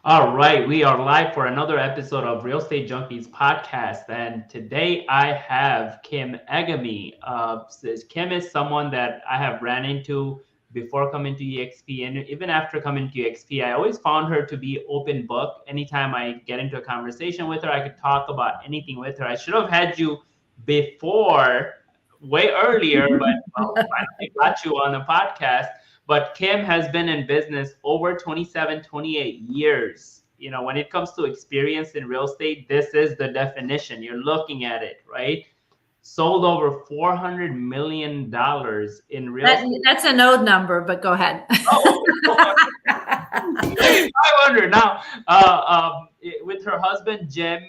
All right, we are live for another episode of Real Estate Junkies podcast, and today I have Kim Agemy. Kim is someone that I have ran into before coming to EXP, and even after coming to EXP, I always found her to be open book. Anytime I get into a conversation with her, I could talk about anything with her. I should have had you before, way earlier, but well, finally got you on the podcast. But Kim has been in business over 27, 28 years. You know, when it comes to experience in real estate, this is the definition. You're looking at it, right? Sold over $400 million in real estate. That's an old number, but go ahead. Oh, 500 now. With her husband, Jim,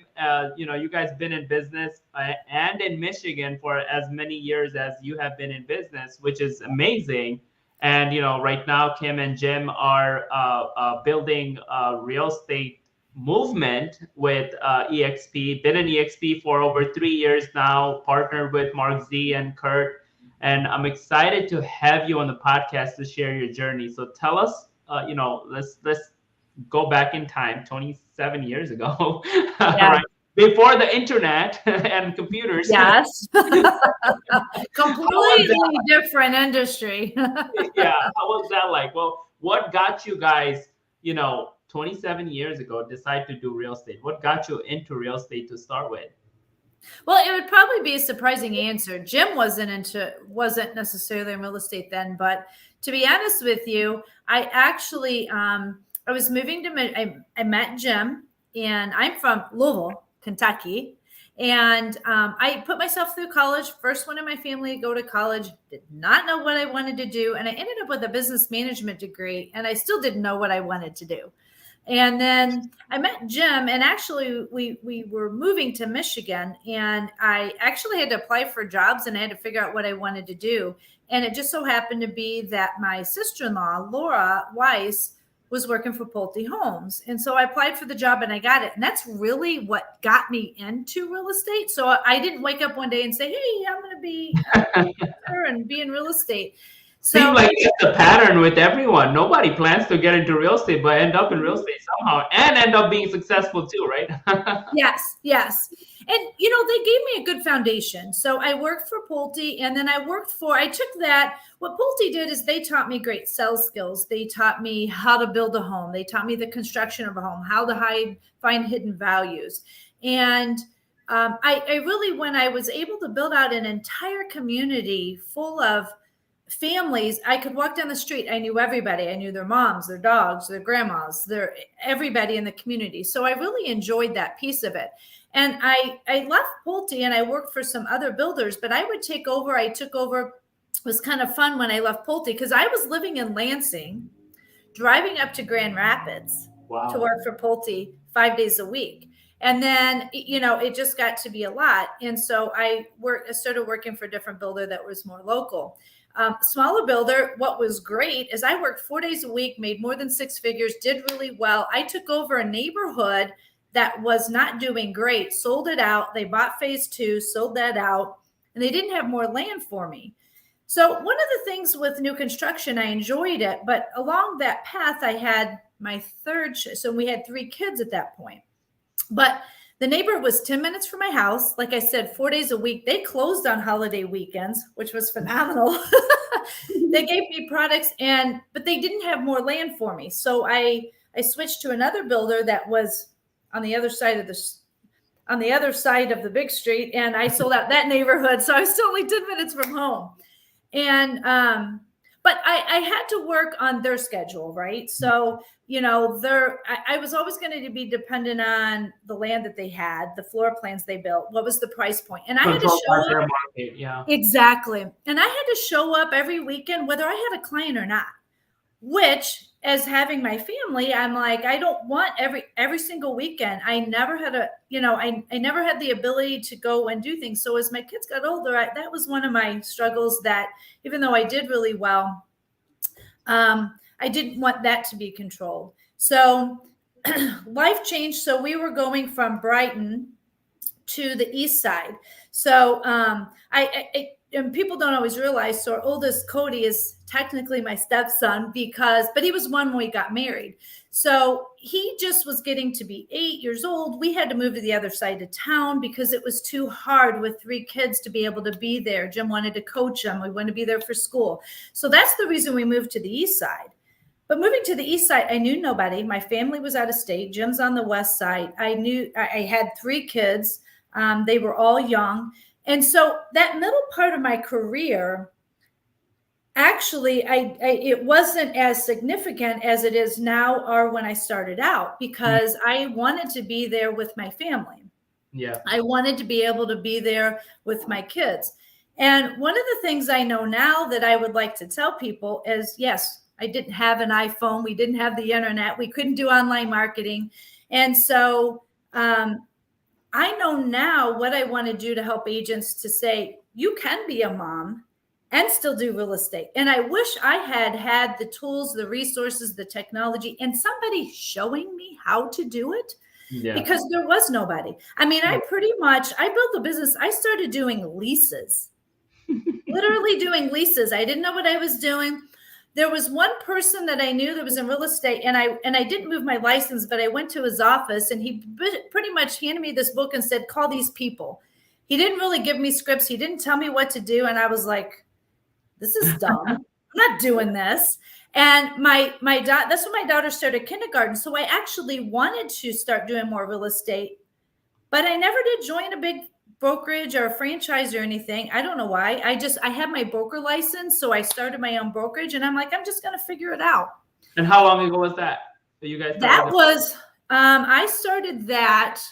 you guys been in business and in Michigan for as many years as you have been in business, which is amazing. And, right now, Kim and Jim are building a real estate movement with EXP. Been in EXP for over 3 years now, partnered with Mark Z and Kurt. And I'm excited to have you on the podcast to share your journey. So tell us, let's go back in time, 27 years ago, Yeah. right? Before the internet and computers. Yes. Completely different industry. Yeah. How was that like? Well, what got you guys, 27 years ago, decide to do real estate? What got you into real estate to start with? Well, it would probably be a surprising answer. Jim wasn't necessarily in real estate then, but to be honest with you, I actually I was moving to I met Jim, and I'm from Louisville, Kentucky. And I put myself through college, first one in my family to go to college, did not know what I wanted to do. And I ended up with a business management degree, and I still didn't know what I wanted to do. And then I met Jim, and actually we were moving to Michigan, and I actually had to apply for jobs, and I had to figure out what I wanted to do. And it just so happened to be that my sister-in-law, Laura Weiss, was working for Pulte Homes. And so I applied for the job and I got it. And that's really what got me into real estate. So I didn't wake up one day and say, hey, I'm going to be and be in real estate. So, seems like it's a pattern with everyone. Nobody plans to get into real estate, but end up in real estate somehow and end up being successful too, right? Yes. And, they gave me a good foundation. So I worked for Pulte, and then I took that. What Pulte did is they taught me great sales skills. They taught me how to build a home. They taught me the construction of a home, how to find hidden values. And I really, when I was able to build out an entire community full of families, I could walk down the street. I knew everybody. I knew their moms, their dogs, their grandmas, everybody in the community. So I really enjoyed that piece of it. And I left Pulte and I worked for some other builders, but I took over. It was kind of fun when I left Pulte because I was living in Lansing, driving up to Grand Rapids to work for Pulte 5 days a week. And then, it just got to be a lot. And so I started working for a different builder that was more local. Smaller builder. What was great is I worked 4 days a week, made more than six figures, did really well. I took over a neighborhood that was not doing great, sold it out. They bought phase 2, sold that out, and they didn't have more land for me. So one of the things with new construction, I enjoyed it, but along that path, I had my third. So we had 3 kids at that point, but the neighborhood was 10 minutes from my house. Like I said, 4 days a week. They closed on holiday weekends, which was phenomenal. They gave me products, but they didn't have more land for me. So I switched to another builder that was on the other side of the big street, and I sold out that neighborhood. So I was still only 10 minutes from home. And but I had to work on their schedule, right? So, I was always going to be dependent on the land that they had, the floor plans they built, what was the price point. And I had to show up. Market, yeah. Exactly. And I had to show up every weekend, whether I had a client or not, which, as having my family, I'm like, I don't want every single weekend. I never had I never had the ability to go and do things. So as my kids got older, that was one of my struggles, that even though I did really well, I didn't want that to be controlled. So life changed. So we were going from Brighton to the east side. So and people don't always realize, so our oldest Cody is technically my stepson but he was one when we got married. So he just was getting to be 8 years old. We had to move to the other side of town because it was too hard with 3 kids to be able to be there. Jim wanted to coach them. We wanted to be there for school. So that's the reason we moved to the east side. But moving to the east side, I knew nobody. My family was out of state. Jim's on the west side. I knew I had 3 kids. They were all young. And so that middle part of my career, actually, it wasn't as significant as it is now or when I started out, because I wanted to be there with my family. Yeah. I wanted to be able to be there with my kids. And one of the things I know now that I would like to tell people is, yes, I didn't have an iPhone. We didn't have the internet. We couldn't do online marketing. And so, I know now what I want to do to help agents to say, you can be a mom and still do real estate. And I wish I had the tools, the resources, the technology, and somebody showing me how to do it, because there was nobody. I mean, I built the business. I started doing leases, literally doing leases. I didn't know what I was doing. There was one person that I knew that was in real estate, and I didn't move my license, but I went to his office, and he pretty much handed me this book and said, call these people. He didn't really give me scripts. He didn't tell me what to do. And I was like, this is dumb. I'm not doing this. And that's when my daughter started kindergarten. So I actually wanted to start doing more real estate, but I never did join a big brokerage or a franchise or anything. I don't know why. I had my broker license. So I started my own brokerage, and I'm like, I'm just going to figure it out. And how long ago was that you guys? That was, I started that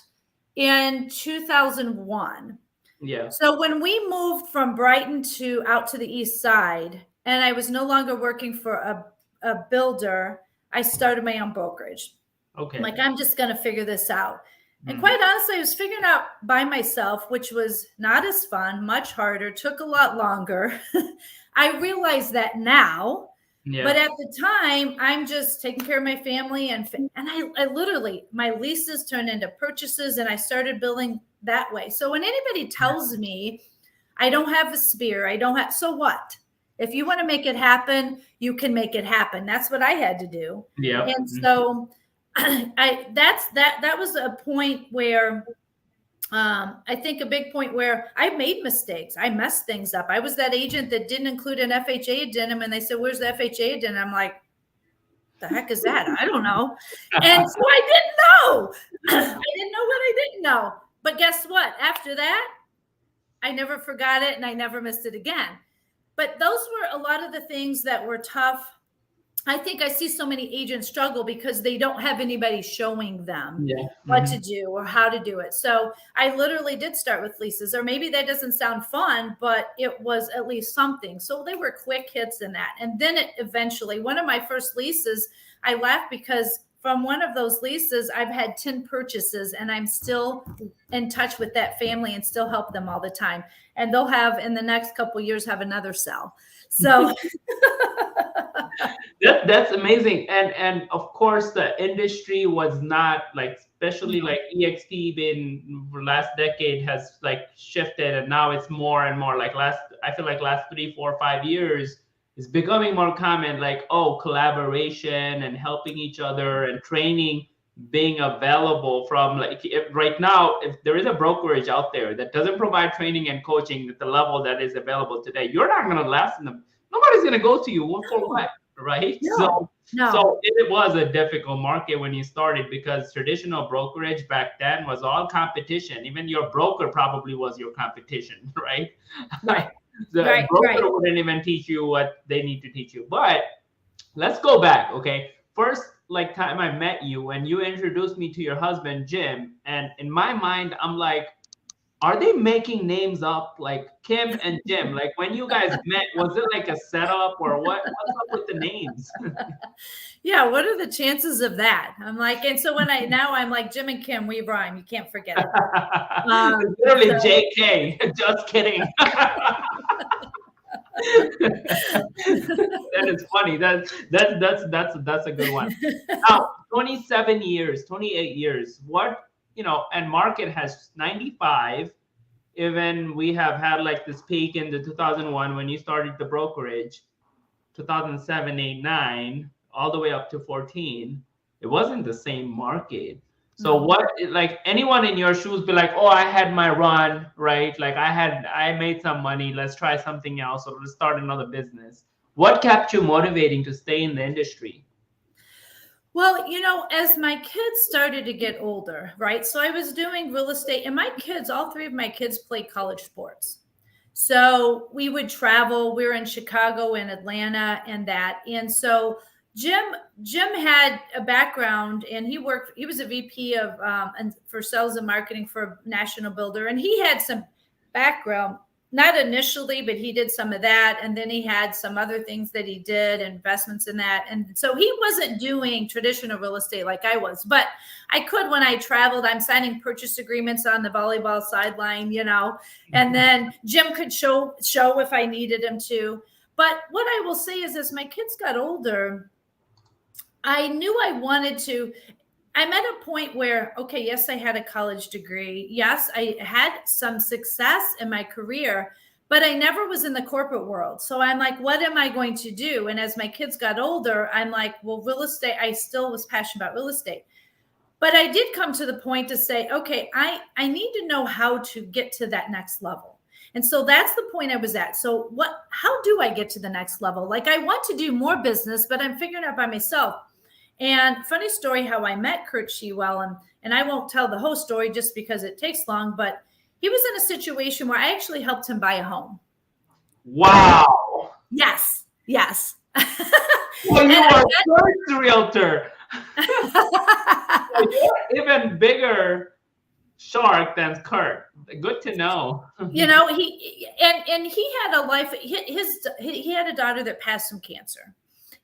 in 2001. Yeah. So when we moved from Brighton out to the east side, and I was no longer working for a builder, I started my own brokerage. Okay. I'm like, I'm just going to figure this out. And quite honestly, I was figuring out by myself, which was not as fun, much harder, took a lot longer. I realize that now, but at the time, I'm just taking care of my family. And I literally, my leases turned into purchases, and I started building that way. So when anybody tells me I don't have a spear, so what? If you want to make it happen, you can make it happen. That's what I had to do. Yeah. And so that was a point where I think a big point where I made mistakes. I messed things up. I was that agent that didn't include an FHA addendum, and they said, where's the FHA addendum? I'm like, the heck is that? I don't know. And so I didn't know. I didn't know what I didn't know. But guess what? After that, I never forgot it, and I never missed it again. But those were a lot of the things that were tough. I think I see so many agents struggle because they don't have anybody showing them what to do or how to do it. So I literally did start with leases, or maybe that doesn't sound fun, but it was at least something. So they were quick hits in that. And then it eventually, one of my first leases, I laughed because from one of those leases, I've had 10 purchases, and I'm still in touch with that family and still help them all the time. And they'll have, in the next couple of years, have another sell. So that's amazing. And of course, the industry was not like, especially like EXP in last decade has like shifted, and now it's more and more like I feel like last 3, 4, 5 years is becoming more common, like, collaboration and helping each other and training being available from right now. If there is a brokerage out there that doesn't provide training and coaching at the level that is available today, you're not going to last in them. Nobody's going to go to you for what, right? No. So it was a difficult market when you started, because traditional brokerage back then was all competition. Even your broker probably was your competition, right? Right. The broker wouldn't even teach you what they need to teach you. But let's go back, okay? First, like, time I met you and you introduced me to your husband, Jim. And in my mind, I'm like, are they making names up, like Kim and Jim? Like, when you guys met, was it like a setup, or what? What's up with the names? Yeah, what are the chances of that? I'm like, and so I'm like, Jim and Kim, we rhyme. You can't forget it. Literally JK. Just kidding. That is funny. That's a good one. Now, 28 years. What, and market has 95. even we have had like this peak in the 2001 when you started the brokerage, 2007, 8, 9, all the way up to 14, it wasn't the same market. So No. what, like anyone in your shoes be like, oh, I had my run, right? Like I made some money. Let's try something else or let's start another business. What kept you motivating to stay in the industry? Well, as my kids started to get older, right? So I was doing real estate, and my kids, all three of my kids played college sports. So we would travel. We were in Chicago and Atlanta and that. And so Jim had a background, and he was a VP of for sales and marketing for a national builder. And he had some background, not initially, but he did some of that. And then he had some other things that he did, investments in that. And so he wasn't doing traditional real estate like I was, but I could, when I traveled, I'm signing purchase agreements on the volleyball sideline, and then Jim could show if I needed him to. But what I will say is, as my kids got older, I knew I wanted to. I'm at a point where, okay, yes, I had a college degree. Yes, I had some success in my career, but I never was in the corporate world. So I'm like, what am I going to do? And as my kids got older, I'm like, well, real estate, I still was passionate about real estate. But I did come to the point to say, okay, I need to know how to get to that next level. And so that's the point I was at. So how do I get to the next level? Like, I want to do more business, but I'm figuring out by myself. And funny story how I met Curtis Shewell, and I won't tell the whole story just because it takes long, but he was in a situation where I actually helped him buy a home. Wow. Yes. Well, you are a first realtor. You're even bigger shark than Kurt. Good to know. He had a life. He had a daughter that passed from cancer.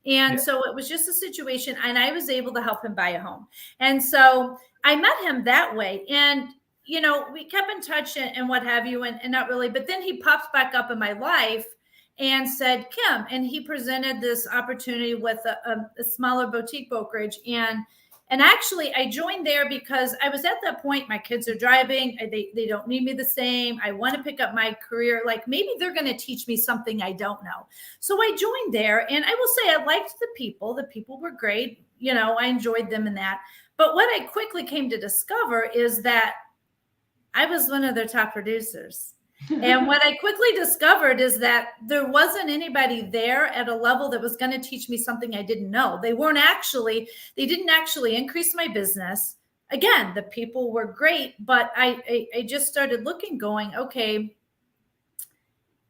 And so it was just a situation, and I was able to help him buy a home. And so I met him that way. And, we kept in touch and what have you, and not really. But then he pops back up in my life and said, Kim, and he presented this opportunity with a smaller boutique brokerage. And actually, I joined there because I was at that point. My kids are driving. They don't need me the same. I want to pick up my career. Like, maybe they're going to teach me something I don't know. So I joined there. And I will say I liked the people. The people were great. I enjoyed them in that. But what I quickly came to discover is that I was one of their top producers. And what I quickly discovered is that there wasn't anybody there at a level that was going to teach me something I didn't know. They didn't actually increase my business. Again, the people were great, but I just started looking, going, okay,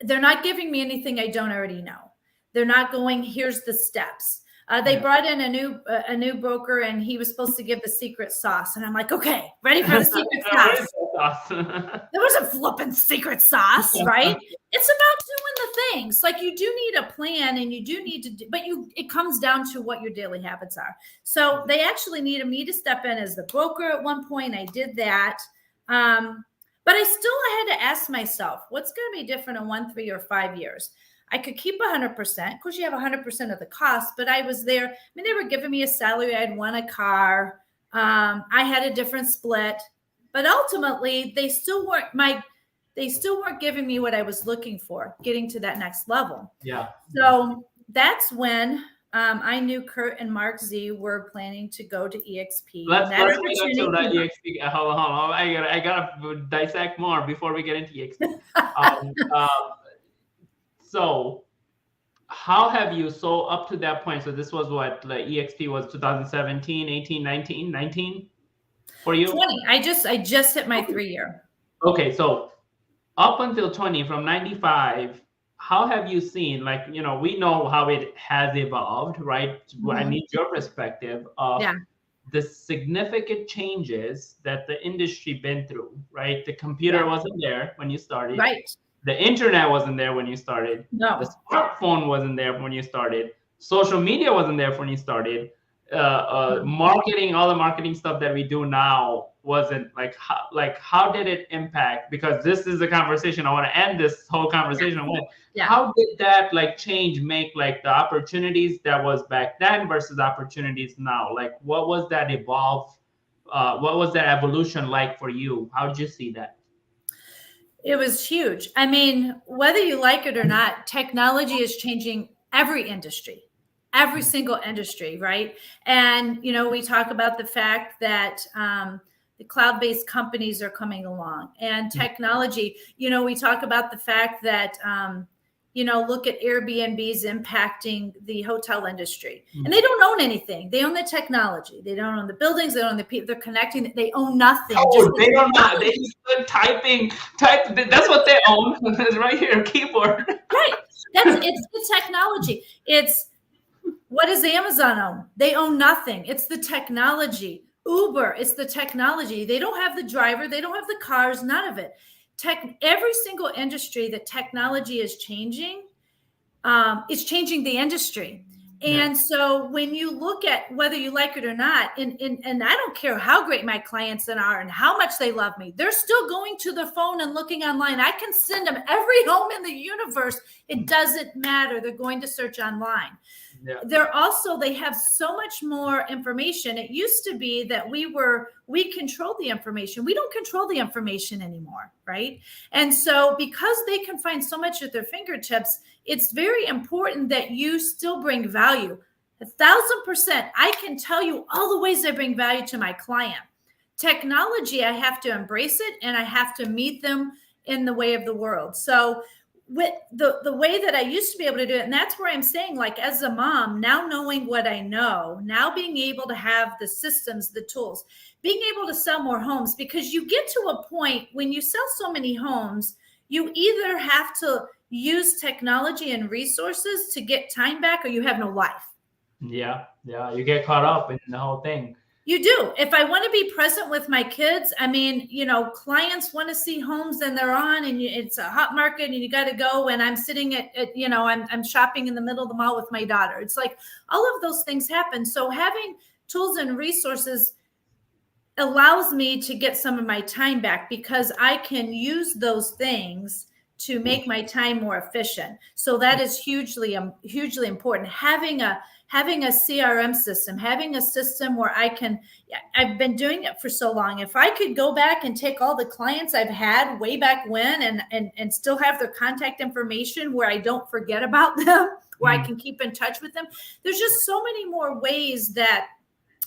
they're not giving me anything I don't already know. They're not going, here's the steps. They brought in a new broker, and he was supposed to give the secret sauce. And I'm like, okay, ready for the secret sauce. There was a flipping secret sauce, right? It's about doing the things. Like, you do need a plan, and you do need to do, but it comes down to what your daily habits are. So they actually needed me to step in as the broker at one point. I did that. But I had to ask myself, what's going to be different in 1, 3, or 5 years? I could keep 100%. Of course, you have 100% of the cost, but I was there. I mean, they were giving me a salary. I had won a car. I had a different split, but ultimately they still weren't giving me what I was looking for, getting to that next level. Yeah. So that's when I knew Kurt and Mark Z were planning to go to EXP. Let's get into that EXP. Hold on. I gotta dissect more before we get into EXP. So how have you, so up to that point, so this was what, like, EXP was 2017, 18, 19 for you? 20. I just hit my 3-year. Okay, so up until 20, from 95, how have you seen, like, we know how it has evolved, right? Mm-hmm. I need your perspective of the significant changes that the industry been through, right? The computer wasn't there when you started. Right. The internet wasn't there when you started. No. The smartphone wasn't there when you started. Social media wasn't there when you started. Marketing, all the marketing stuff that we do now wasn't how did it impact? Because this is a conversation I want to end this whole conversation with. Yeah. How did that change make the opportunities that was back then versus opportunities now? Like, what was that evolve? What was that evolution like for you? How did you see that? It was huge. I mean, whether you like it or not, technology is changing every industry, every single industry, right? And, we talk about the fact that the cloud-based companies are coming along and technology, we talk about the fact that, look at Airbnb's impacting the hotel industry. And they don't own anything. They own the technology. They don't own the buildings. They don't own the people. They're connecting. They own nothing. Oh, they don't know. They just type. That's what they own. It's right here, keyboard. Right. It's the technology. What does Amazon own? They own nothing. It's the technology. Uber, it's the technology. They don't have the driver. They don't have the cars, none of it. Every single industry that technology is changing the industry. And so when you look at whether you like it or not, and I don't care how great my clients are and how much they love me, they're still going to the phone and looking online. I can send them every home in the universe. It doesn't matter. They're going to search online. Yeah. They have so much more information. It used to be that we controlled the information. We don't control the information anymore, right? And so because they can find so much at their fingertips, it's very important that you still bring value. 1,000%. I can tell you all the ways I bring value to my client. Technology, I have to embrace it and I have to meet them in the way of the world. So with the way that I used to be able to do it, and that's where I'm saying, like, as a mom, now knowing what I know, now being able to have the systems, the tools, being able to sell more homes, because you get to a point when you sell so many homes, you either have to use technology and resources to get time back, or you have no life. Yeah, you get caught up in the whole thing. You do. If I want to be present with my kids, I mean, clients want to see homes and they're on, and it's a hot market and you got to go. And I'm sitting I'm shopping in the middle of the mall with my daughter. It's like all of those things happen. So having tools and resources allows me to get some of my time back, because I can use those things to make my time more efficient. So that is hugely important. Having a CRM system, having a system where I've been doing it for so long. If I could go back and take all the clients I've had way back when and still have their contact information where I don't forget about them, where I can keep in touch with them. There's just so many more ways that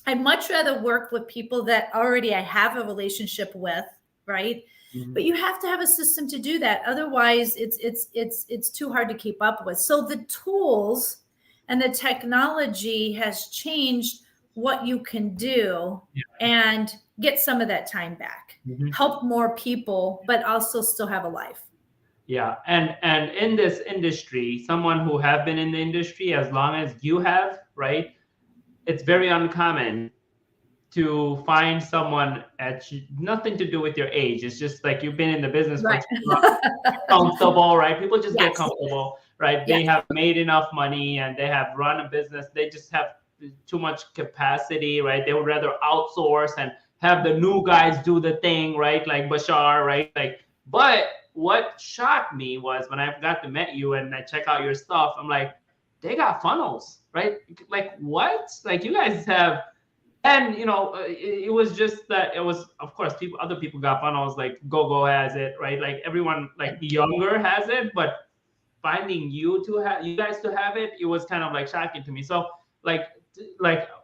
I'd much rather work with people that already I have a relationship with, right? Mm-hmm. But you have to have a system to do that. Otherwise, it's too hard to keep up with. So the tools and the technology has changed what you can do and get some of that time back, help more people, but also still have a life. Yeah. And in this industry, someone who have been in the industry as long as you have, right? It's very uncommon to find someone at nothing to do with your age. It's just like you've been in the business for comfortable, right? People just get comfortable, right? They have made enough money and they have run a business. They just have too much capacity, right? They would rather outsource and have the new guys do the thing, right? Like Bashar, right? But what shocked me was when I got to meet you and I check out your stuff, I'm like, they got funnels, right? Like what? Like you guys have. And it was just that it was, of course, other people got funnels, like GoGo has it, right? Like everyone, like younger has it, but finding you guys to have it, it was kind of like shocking to me. So like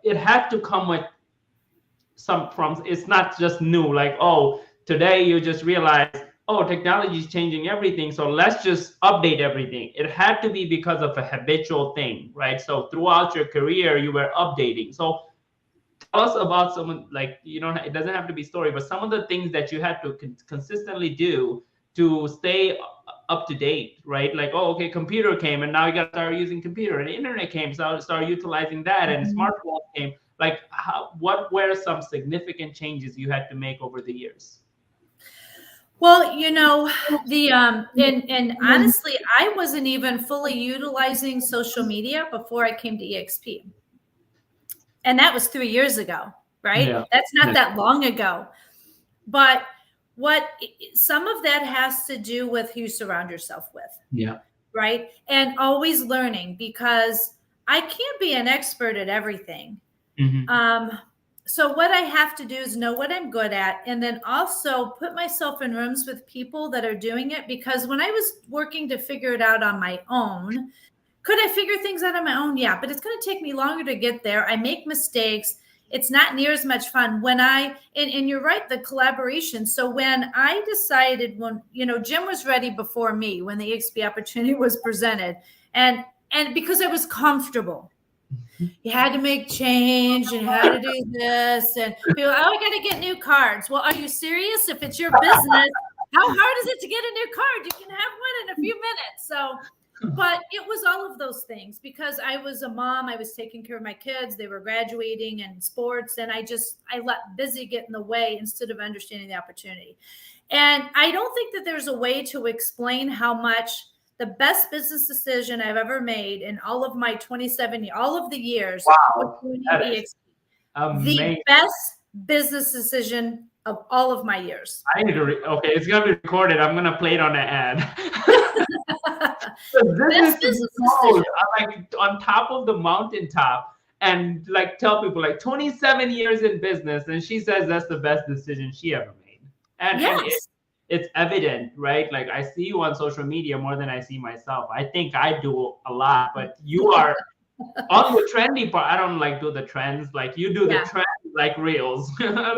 it had to come with it's not just new, like, oh, today you just realized, oh, technology is changing everything, so let's just update everything. It had to be because of a habitual thing, right? So throughout your career, you were updating. So tell us about someone, like, it doesn't have to be story, but some of the things that you had to consistently do to stay up to date, right? Like, oh, okay, computer came and now you got to start using computer, and the internet came, so start utilizing that, and smartphone came. Like, what were some significant changes you had to make over the years? Well, and honestly, I wasn't even fully utilizing social media before I came to EXP. And that was 3 years ago, right? Yeah. That's not that long ago. But some of that has to do with who you surround yourself with. Yeah. Right. And always learning, because I can't be an expert at everything. Mm-hmm. So what I have to do is know what I'm good at, and then also put myself in rooms with people that are doing it. Because when I was working to figure it out on my own, could I figure things out on my own? Yeah, but it's going to take me longer to get there. I make mistakes. It's not near as much fun when and you're right, the collaboration. So when I decided, when, Jim was ready before me when the EXP opportunity was presented, and because I was comfortable. You had to make change and how to do this, and people, I got to get new cards. Well, are you serious? If it's your business, how hard is it to get a new card? You can have one in a few minutes. So, but it was all of those things because I was a mom. I was taking care of my kids. They were graduating and sports. And I let busy get in the way instead of understanding the opportunity. And I don't think that there's a way to explain how much the best business decision I've ever made in all of my 27 years, all of the years. Wow. The best business decision of all of my years. I need to, okay, it's going to be recorded. I'm going to play it on the ad. This is I'm like on top of the mountaintop and like tell people like 27 years in business. And she says that's the best decision she ever made. And, yes. It's evident, right? Like I see you on social media more than I see myself. I think I do a lot, but you are on the trendy part. I don't like do the trends. Like you do the trends like reels. How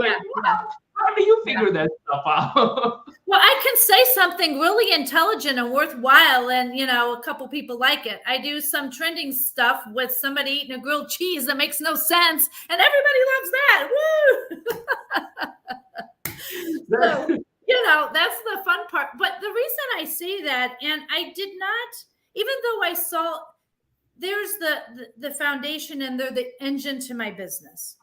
do you figure that stuff out? Well, I can say something really intelligent and worthwhile, and a couple people like it. I do some trending stuff with somebody eating a grilled cheese that makes no sense, and everybody loves that. Woo! So, that's the fun part. But the reason I say that, and I did not, even though I saw there's the foundation and they're the engine to my business.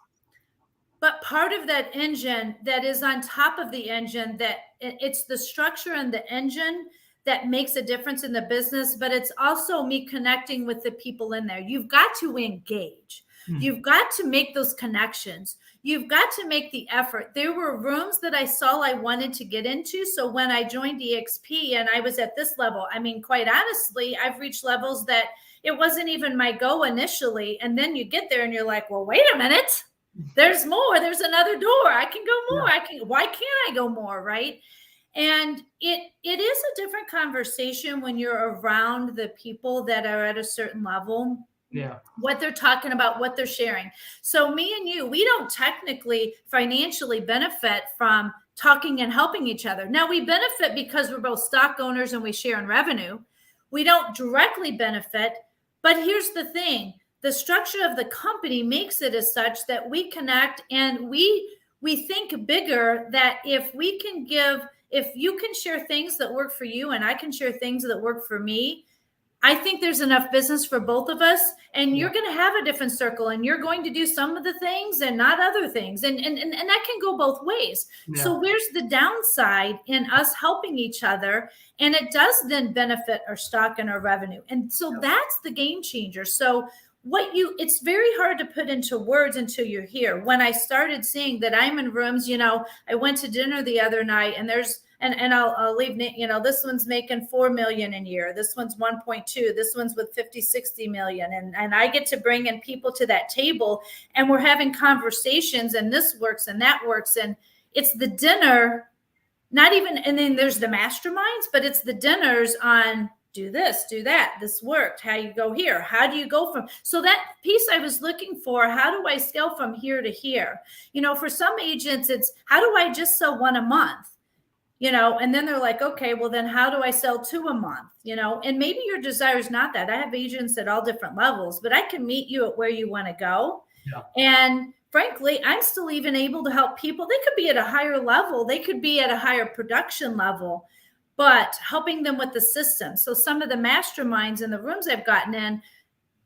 But part of that engine that is on top of the engine, that it's the structure and the engine that makes a difference in the business, but it's also me connecting with the people in there. You've got to engage. You've got to make those connections. You've got to make the effort. There were rooms that I saw I wanted to get into. So when I joined EXP and I was at this level, I mean, quite honestly, I've reached levels that it wasn't even my go initially. And then you get there and you're like, well, wait a minute. There's more. There's another door. I can go more. Why can't I go more? Right. And it is a different conversation when you're around the people that are at a certain level. Yeah. What they're talking about, what they're sharing. So me and you, we don't technically financially benefit from talking and helping each other. Now we benefit because we're both stock owners and we share in revenue. We don't directly benefit, but here's the thing. The structure of the company makes it as such that we connect and we think bigger, that if you can share things that work for you and I can share things that work for me, I think there's enough business for both of us, and you're going to have a different circle and you're going to do some of the things and not other things. And that can go both ways. Yeah. So where's the downside in us helping each other? And it does then benefit our stock and our revenue. And so that's the game changer. So it's very hard to put into words until you're here. When I started seeing that I'm in rooms, I went to dinner the other night and and I'll leave, this one's making 4 million a year. This one's 1.2. This one's with 50, 60 million. And I get to bring in people to that table and we're having conversations and this works and that works. And it's the dinner, and then there's the masterminds, but it's the dinners on do this, do that. This worked. How you go here? How do you go from? So that piece I was looking for, how do I scale from here to here? For some agents, it's how do I just sell one a month? And then they're like, okay, well then how do I sell 2 a month? And maybe your desire is not that. I have agents at all different levels, but I can meet you at where you want to go. Yeah. And frankly, I'm still even able to help people. They could be at a higher level. They could be at a higher production level, but helping them with the system. So some of the masterminds in the rooms I've gotten in,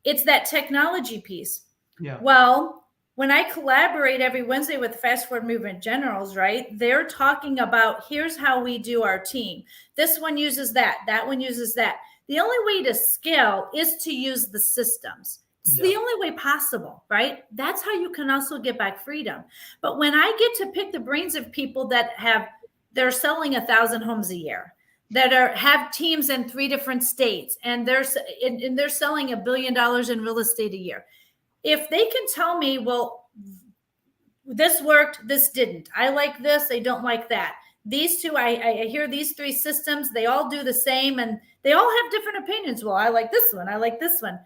it's that technology piece. Yeah. Well, when I collaborate every Wednesday with Fast Forward Movement Generals, right, they're talking about here's how we do our team. This one uses that one uses that. The only way to scale is to use the systems. It's the only way possible, right? That's how you can also get back freedom. But when I get to pick the brains of people they're selling 1,000 homes a year, that have teams in 3 different states, and they're selling $1 billion in real estate a year. If they can tell me, well, this worked, this didn't. I like this, I don't like that. These two, I hear these three systems, they all do the same and they all have different opinions. Well, I like this one, I like this one.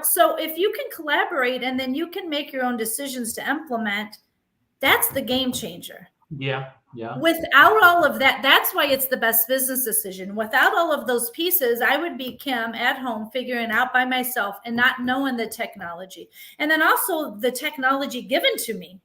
So if you can collaborate and then you can make your own decisions to implement, that's the game changer. Yeah. Without all of that, that's why it's the best business decision. Without all of those pieces, I would be Kim at home figuring out by myself and not knowing the technology. And then also the technology given to me.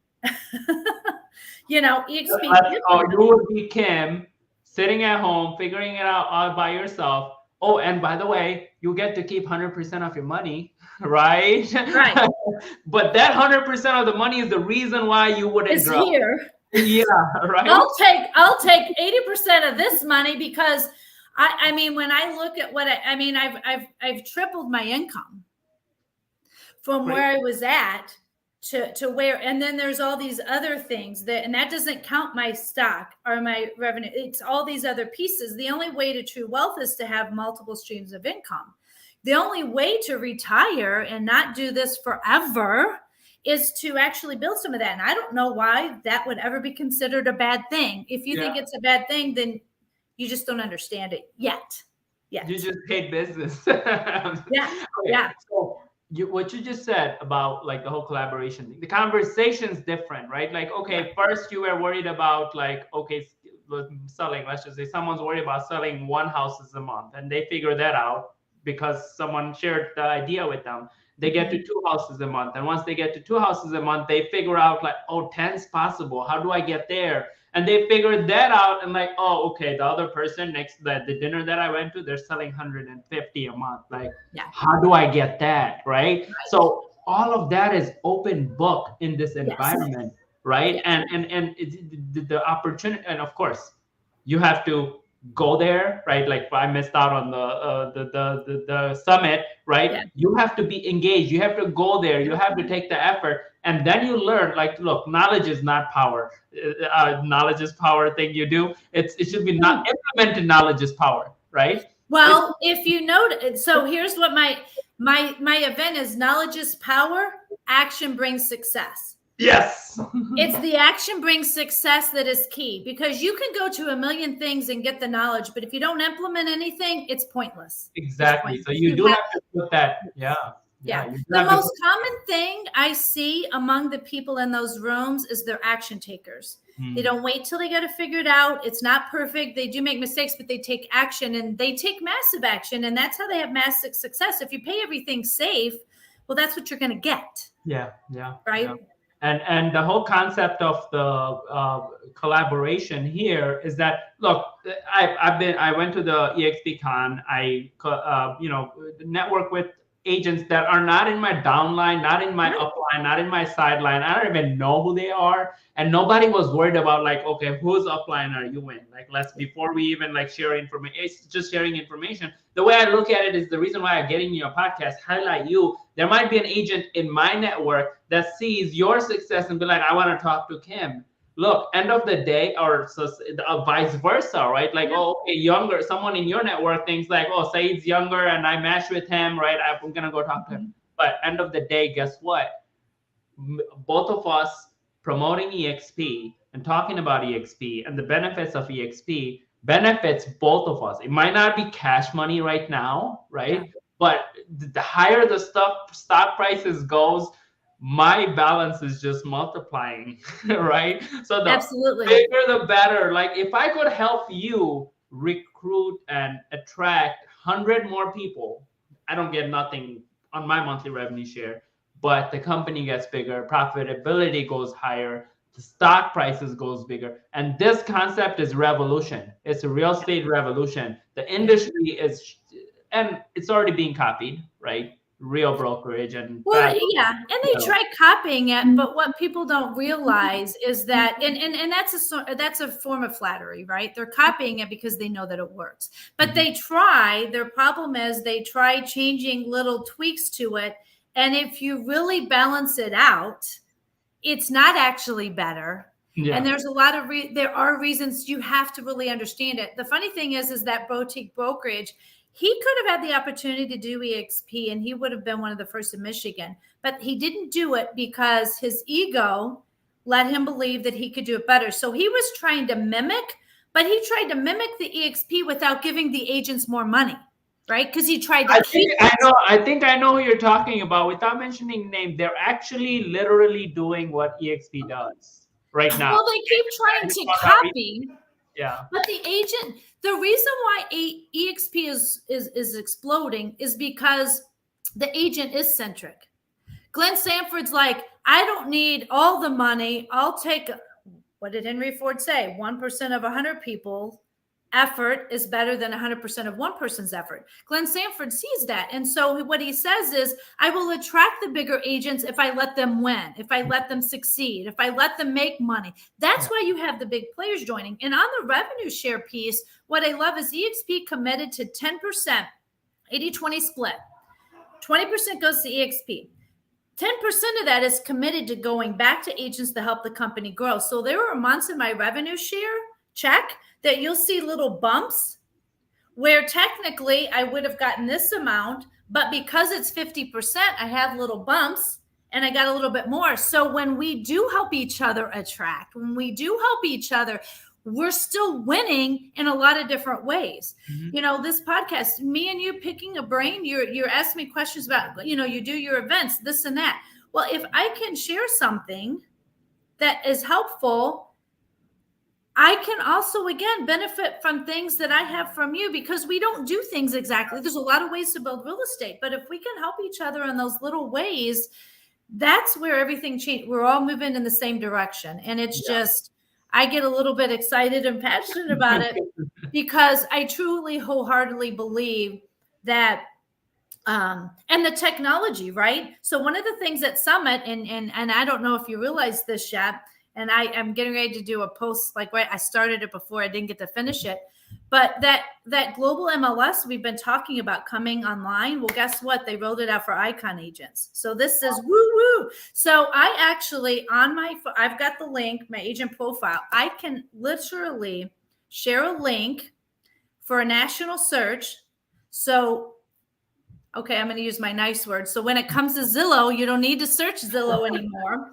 EXP. You would be Kim sitting at home, figuring it out all by yourself. Oh, and by the way, you get to keep 100% of your money, right? Right. But that 100% of the money is the reason why you wouldn't grow. Here. Yeah, right. I'll take 80% of this money because I mean, when I look at what I've tripled my income from where I was at to where, and then there's all these other things and that doesn't count my stock or my revenue. It's all these other pieces. The only way to true wealth is to have multiple streams of income. The only way to retire and not do this forever is to actually build some of that. And I don't know why that would ever be considered a bad thing. If you think it's a bad thing, then you just don't understand it yet. You just hate business. Yeah. So what you just said about like the whole collaboration thing, the conversation's different, right? Like, okay, first you were worried about like, okay, selling, let's just say someone's worried about selling 1 house a month and they figure that out because someone shared the idea with them. They get to 2 houses a month. And once they get to 2 houses a month, they figure out like, oh, 10's possible. How do I get there? And they figured that out and like, oh, okay, the other person next to the dinner that I went to, they're selling 150 a month. Like, how do I get that? Right? So all of that is open book in this environment, right? And it's the opportunity. And of course, you have to go there, right? Like if I missed out on the summit, right? Yeah. You have to be engaged. You have to go there. You have to take the effort, and then you learn. Like, look, knowledge is not power. Knowledge is power thing you do. It should be not implemented. Knowledge is power, right? Well, if you notice, so here's what my event is: knowledge is power. Action brings success. Yes. It's the action brings success that is key, because you can go to a million things and get the knowledge, but if you don't implement anything, it's pointless. Exactly. It's pointless. So you do have to put that. Yeah. The most common thing I see among the people in those rooms is they're action takers. They don't wait till they got to figure it out. It's not perfect. They do make mistakes, but they take action, and they take massive action. And that's how they have massive success. If you pay everything safe, well, that's what you're going to get. Yeah. Right. Yeah. And the whole concept of the collaboration here is that, look, I went to the EXP Con. I network with agents that are not in my downline, not in my upline, not in my sideline. I don't even know who they are, and nobody was worried about like, okay, whose upline are you in? Like, before we even like share information, it's just sharing information. The way I look at it is the reason why I'm getting your podcast, highlight you. There might be an agent in my network that sees your success and be like, I want to talk to Kim. Look, end of the day, or vice versa, right? Like, oh, okay, younger, someone in your network thinks like, oh, Saeed's younger and I match with him, right? I'm going to go talk to him. But end of the day, guess what? Both of us promoting EXP and talking about EXP and the benefits of EXP benefits both of us. It might not be cash money right now, right? Yeah. But the higher the stock prices goes, my balance is just multiplying, right? So the bigger, the better. Like, if I could help you recruit and attract 100 more people, I don't get nothing on my monthly revenue share, but the company gets bigger, profitability goes higher, the stock prices goes bigger. And this concept is revolution. It's a real estate revolution. The industry is, and it's already being copied, right? Real brokerage and and they try copying it, but what people don't realize is that and that's a form of flattery, right? They're copying it because they know that it works, but their problem is they try changing little tweaks to it, and if you really balance it out, it's not actually better. And there's a lot of there are reasons. You have to really understand it. The funny thing is that boutique brokerage, he could have had the opportunity to do EXP, and he would have been one of the first in Michigan, but he didn't do it because his ego let him believe that he could do it better. So he was trying to mimic, but he tried to mimic the EXP without giving the agents more money, right? Because he tried to keep I think I know who you're talking about. Without mentioning name, they're actually literally doing what EXP does right now. Well, they keep trying to copy. Yeah. But the agent, the reason why EXP is exploding is because the agent is centric. Glenn Sanford's like, I don't need all the money. I'll take, what did Henry Ford say? 1% of 100 people effort is better than 100% of one person's effort. Glenn Sanford sees that. And so what he says is, I will attract the bigger agents if I let them win, if I let them succeed, if I let them make money. That's why you have the big players joining. And on the revenue share piece, what I love is EXP committed to 10%, 80-20 split. 20% goes to EXP. 10% of that is committed to going back to agents to help the company grow. So there were months in my revenue share check that you'll see little bumps where technically I would have gotten this amount, but because it's 50%, I have little bumps and I got a little bit more. So when we do help each other attract, when we do help each other, we're still winning in a lot of different ways. Mm-hmm. You know, this podcast, me and you picking a brain, you're asking me questions about, you know, you do your events, this and that. Well, if I can share something that is helpful, I can also, again, benefit from things that I have from you because we don't do things exactly. There's a lot of ways to build real estate, but if we can help each other in those little ways, that's where everything changes. We're all moving in the same direction. And it's just, I get a little bit excited and passionate about it because I truly wholeheartedly believe that, and the technology, right? So one of the things at Summit, and I don't know if you realize this yet, and I am getting ready to do a post, like, right, I started it before I didn't get to finish it. But that global MLS we've been talking about coming online, well, guess what? They rolled it out for Icon agents. So this is woo-woo. So I actually, I've got the link, my agent profile. I can literally share a link for a national search. So, okay, I'm going to use my nice words. So when it comes to Zillow, you don't need to search Zillow anymore.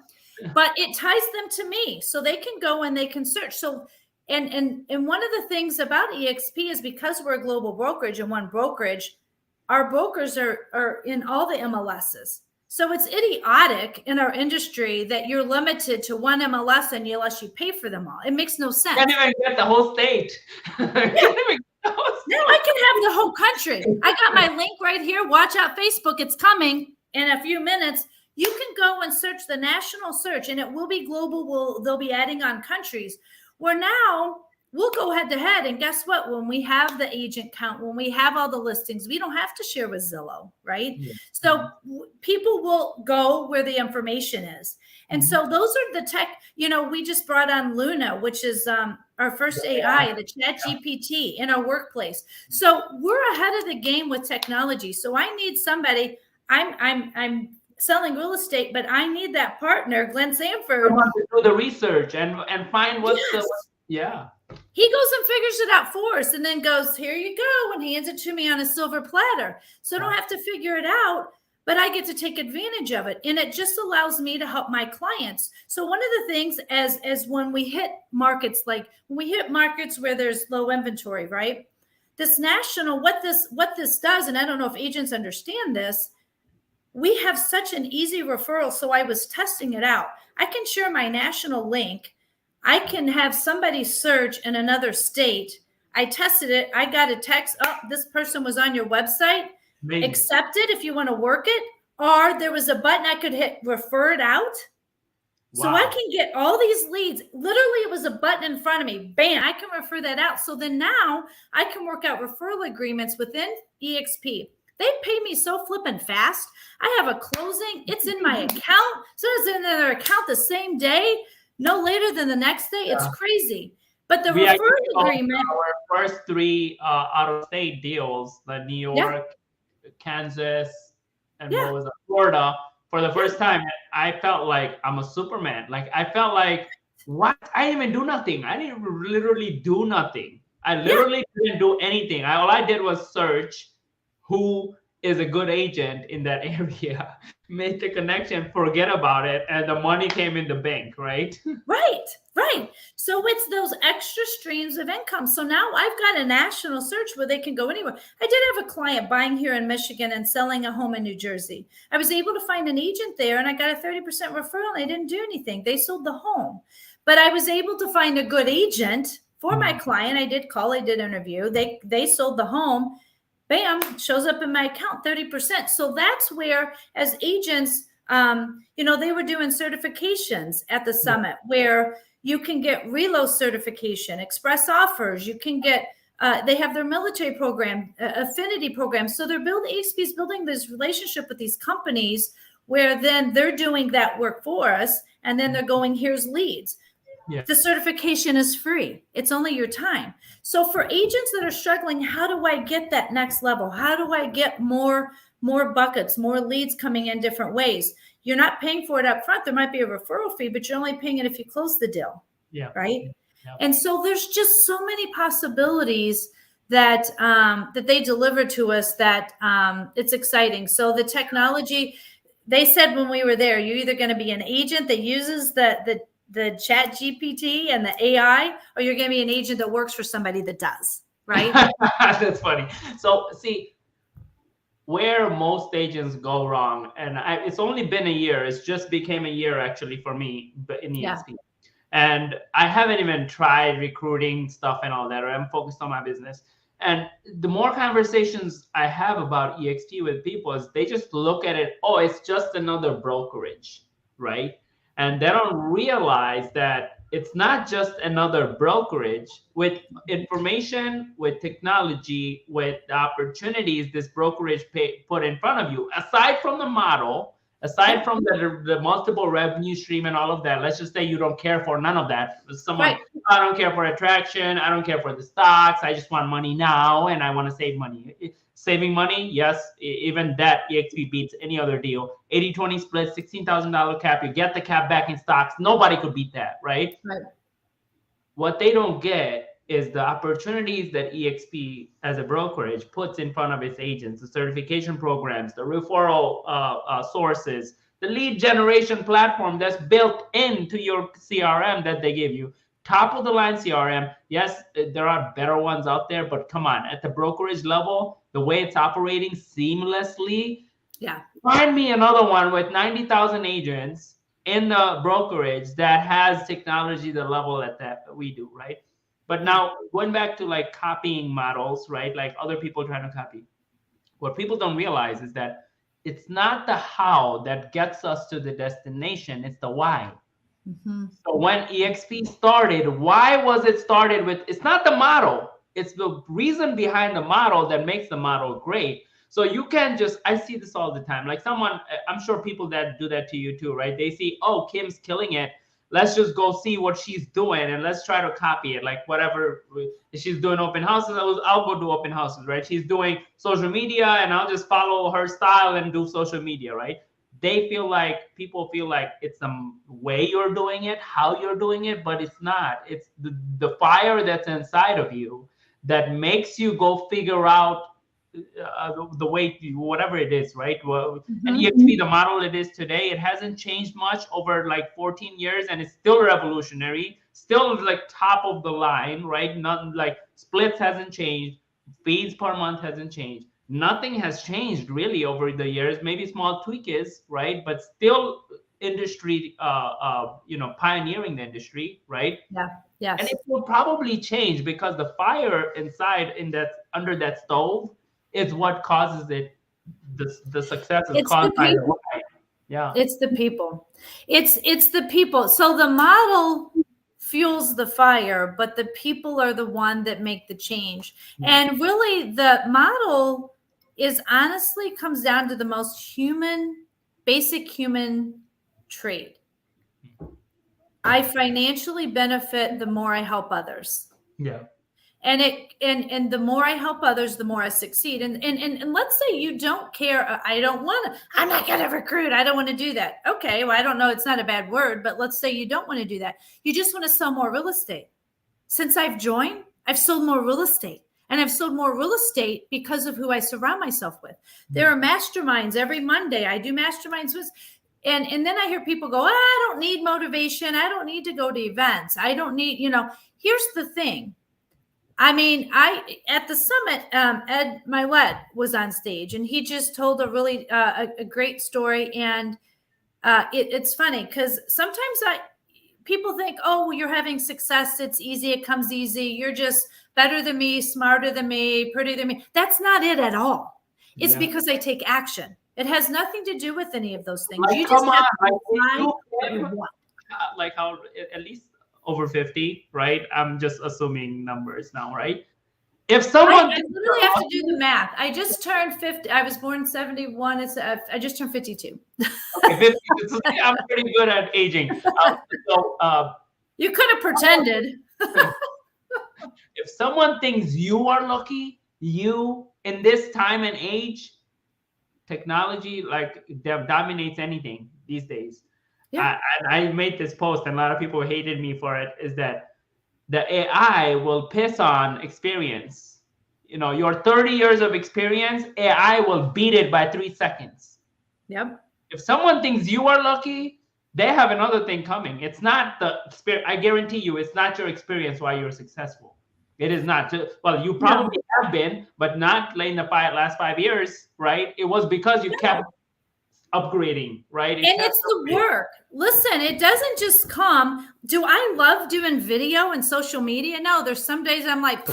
But it ties them to me so they can go and they can search. So, and one of the things about EXP is because we're a global brokerage and one brokerage, our brokers are in all the MLSs. So it's idiotic in our industry that you're limited to one MLS unless you pay for them all. It makes no sense. Can't even get the whole state. No, I can have the whole country. I got my link right here. Watch out, Facebook. It's coming in a few minutes. You can go and search the national search and it will be global. They'll be adding on countries where now we'll go head to head. And guess what? When we have the agent count, when we have all the listings, we don't have to share with Zillow, right? Yeah. So people will go where the information is. And so those are the tech, you know, we just brought on Luna, which is our first AI, the Chat GPT in our workplace. So we're ahead of the game with technology. So I need somebody, I'm selling real estate, but I need that partner, Glenn Sanford. To do the research and find what's He goes and figures it out for us and then goes, here you go, and hands it to me on a silver platter. So I don't have to figure it out, but I get to take advantage of it. And it just allows me to help my clients. So one of the things as when we hit markets, like when we hit markets where there's low inventory, right? This national, what this does, and I don't know if agents understand this, we have such an easy referral. So I was testing it out. I can share my national link. I can have somebody search in another state. I tested it. I got a text. Oh, this person was on your website. Maybe. Accept it if you want to work it. Or there was a button I could hit refer it out. Wow. So I can get all these leads. Literally, it was a button in front of me. Bam, I can refer that out. So then now I can work out referral agreements within EXP. They pay me so flippin' fast. I have a closing. It's in my account. So it's in their account the same day, no later than the next day. It's crazy. But the referral agreement. Our first 3 out-of-state deals, the New York, Kansas, and what was it, Florida, for the first time, I felt like I'm a Superman. Like I felt like, what? I didn't even do nothing. I didn't literally do nothing. I literally didn't do anything. All I did was search who is a good agent in that area. made the connection, forget about it, and the money came in the bank, right? Right. So it's those extra streams of income. So now I've got a national search where they can go anywhere. I did have a client buying here in Michigan and selling a home in New Jersey. I was able to find an agent there and I got a 30% referral and I didn't do anything. They sold the home. But I was able to find a good agent for my client. I did call, I did interview. They sold the home. Bam, shows up in my account, 30%. So that's where, as agents, they were doing certifications at the summit where you can get reload certification, express offers. You can get, they have their military program, affinity program. So EXP is building this relationship with these companies where then they're doing that work for us. And then they're going, here's leads. Yeah. The certification is free. It's only your time. So for agents that are struggling, how do I get that next level? How do I get more buckets, more leads coming in different ways? You're not paying for it up front. There might be a referral fee, but you're only paying it if you close the deal. Yeah. Right. Yeah. And so there's just so many possibilities that they deliver to us that it's exciting. So the technology, they said when we were there, you're either going to be an agent that uses the chat GPT and the AI, or you're going to be an agent that works for somebody that does, right? That's funny. So see, where most agents go wrong, and it's only been a year. It's just became a year actually for me in EXP. And I haven't even tried recruiting stuff and all that, or I'm focused on my business. And the more conversations I have about EXP with people is they just look at it, oh, it's just another brokerage, right? And they don't realize that it's not just another brokerage. With information, with technology, with the opportunities this brokerage put in front of you, aside from the model, aside from the multiple revenue stream and all of that, let's just say you don't care for none of that. Someone, I don't care for attraction. I don't care for the stocks. I just want money now and I want to save money. Saving money, yes, even that EXP beats any other deal. 80-20 split, $16,000 cap. You get the cap back in stocks. Nobody could beat that, right? What they don't get is the opportunities that EXP as a brokerage puts in front of its agents, the certification programs, the referral sources, the lead generation platform that's built into your CRM that they give you. Top of the line CRM. Yes, there are better ones out there, but come on, at the brokerage level, the way it's operating seamlessly. Yeah. Find me another one with 90,000 agents in the brokerage that has technology the level that we do, right? But now going back to like copying models, right? Like other people trying to copy. What people don't realize is that it's not the how that gets us to the destination, it's the why. Mm-hmm. So when EXP started, why was it started with? It's not the model. It's the reason behind the model that makes the model great. So you can't just, I see this all the time. Like someone, I'm sure people that do that to you too, right? They see, oh, Kim's killing it. Let's just go see what she's doing and let's try to copy it. Like whatever she's doing open houses, I'll go do open houses, right? She's doing social media and I'll just follow her style and do social media, right? People feel like it's the way you're doing it, how you're doing it, but it's not. It's the fire that's inside of you that makes you go figure out the way, whatever it is, right? Well, and EXP, the model it is today, it hasn't changed much over like 14 years, and it's still revolutionary, still like top of the line, right? Nothing like splits hasn't changed, fees per month hasn't changed. Nothing has changed really over the years. Maybe small tweaks, right? But still industry, pioneering the industry, right? Yeah. Yes. And it will probably change because the fire inside under that stove is what causes it. The success is caused by the fire. Yeah. It's the people. It's the people. So the model fuels the fire, but the people are the one that make the change. And really the model is honestly comes down to the most basic human trait. I financially benefit the more I help others. Yeah. And the more I help others, the more I succeed. And let's say you don't care. I'm not going to recruit. I don't want to do that. Okay. Well, I don't know. It's not a bad word, but let's say you don't want to do that. You just want to sell more real estate. Since I've joined, I've sold more real estate. And I've sold more real estate because of who I surround myself with. There are masterminds every Monday. I do masterminds with, and then I hear people go, I don't need motivation. I don't need to go to events. I don't need, here's the thing. I mean, at the summit, Ed Milet was on stage, and he just told a really a great story. And it's funny because sometimes people think, oh, well, you're having success. It's easy. It comes easy. You're just better than me, smarter than me, prettier than me. That's not it at all. It's because I take action. It has nothing to do with any of those things. Like, you just have to find what you want. Like how at least over 50, right? I'm just assuming numbers now, right? If someone I literally have to do the math. I just turned 50. I was born in 71. I just turned 52. Okay, 50. I'm pretty good at aging. You could have pretended. If someone thinks you are lucky, you in this time and age, technology like dominates anything these days. Yeah. And I made this post, and a lot of people hated me for it. Is that the AI will piss on experience? Your 30 years of experience, AI will beat it by 3 seconds. Yep. If someone thinks you are lucky, they have another thing coming. It's not the spirit. I guarantee you, it's not your experience why you're successful. It is not. Well, you probably have been, but not like in the last 5 years, right? It was because you kept upgrading, right? And it's the work. Listen, it doesn't just come. Do I love doing video and social media? No, there's some days I'm like,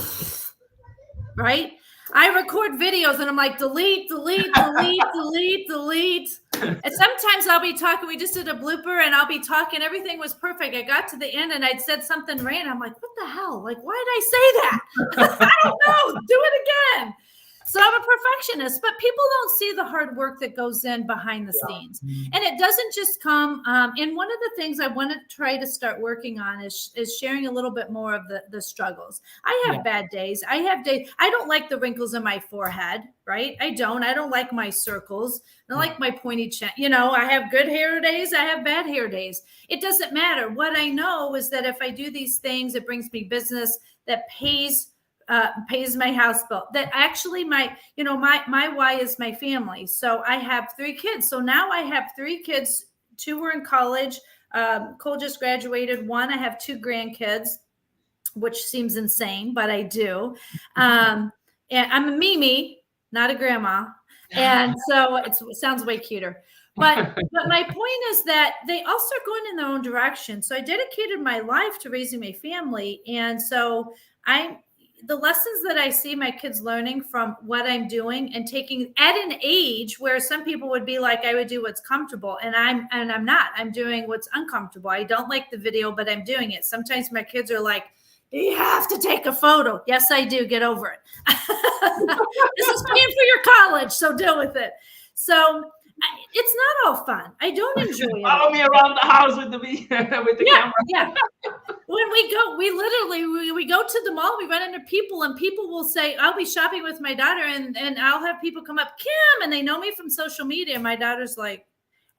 right? I record videos and I'm like, delete, delete, delete, delete, delete. And sometimes I'll be talking. We just did a blooper and I'll be talking. Everything was perfect. I got to the end and I'd said something random. I'm like, what the hell? Like, why did I say that? I don't know. Do it again. So I'm a perfectionist, but people don't see the hard work that goes in behind the scenes. And it doesn't just come. And one of the things I want to try to start working on is sharing a little bit more of the struggles. I have bad days. I have days. I don't like the wrinkles in my forehead, right? I don't like my circles. I don't like my pointy chin. I have good hair days. I have bad hair days. It doesn't matter. What I know is that if I do these things, it brings me business that pays my house bill. That actually my why is my family. So I have 3 kids. So now I have 3 kids. 2 were in college. Cole just graduated. 1, I have 2 grandkids, which seems insane, but I do. And I'm a Mimi, not a grandma. And so it sounds way cuter. But my point is that they all start going in their own direction. So I dedicated my life to raising my family. And so the lessons that I see my kids learning from what I'm doing and taking at an age where some people would be like, I would do what's comfortable. And I'm not. I'm doing what's uncomfortable. I don't like the video, but I'm doing it. Sometimes my kids are like, you have to take a photo. Yes, I do. Get over it. This is paying for your college, so deal with it. So it's not all fun. I don't enjoy it. Follow me around the house with the camera. Yeah. When we go, we go to the mall, we run into people and people will say, I'll be shopping with my daughter and I'll have people come up, Kim, and they know me from social media. My daughter's like,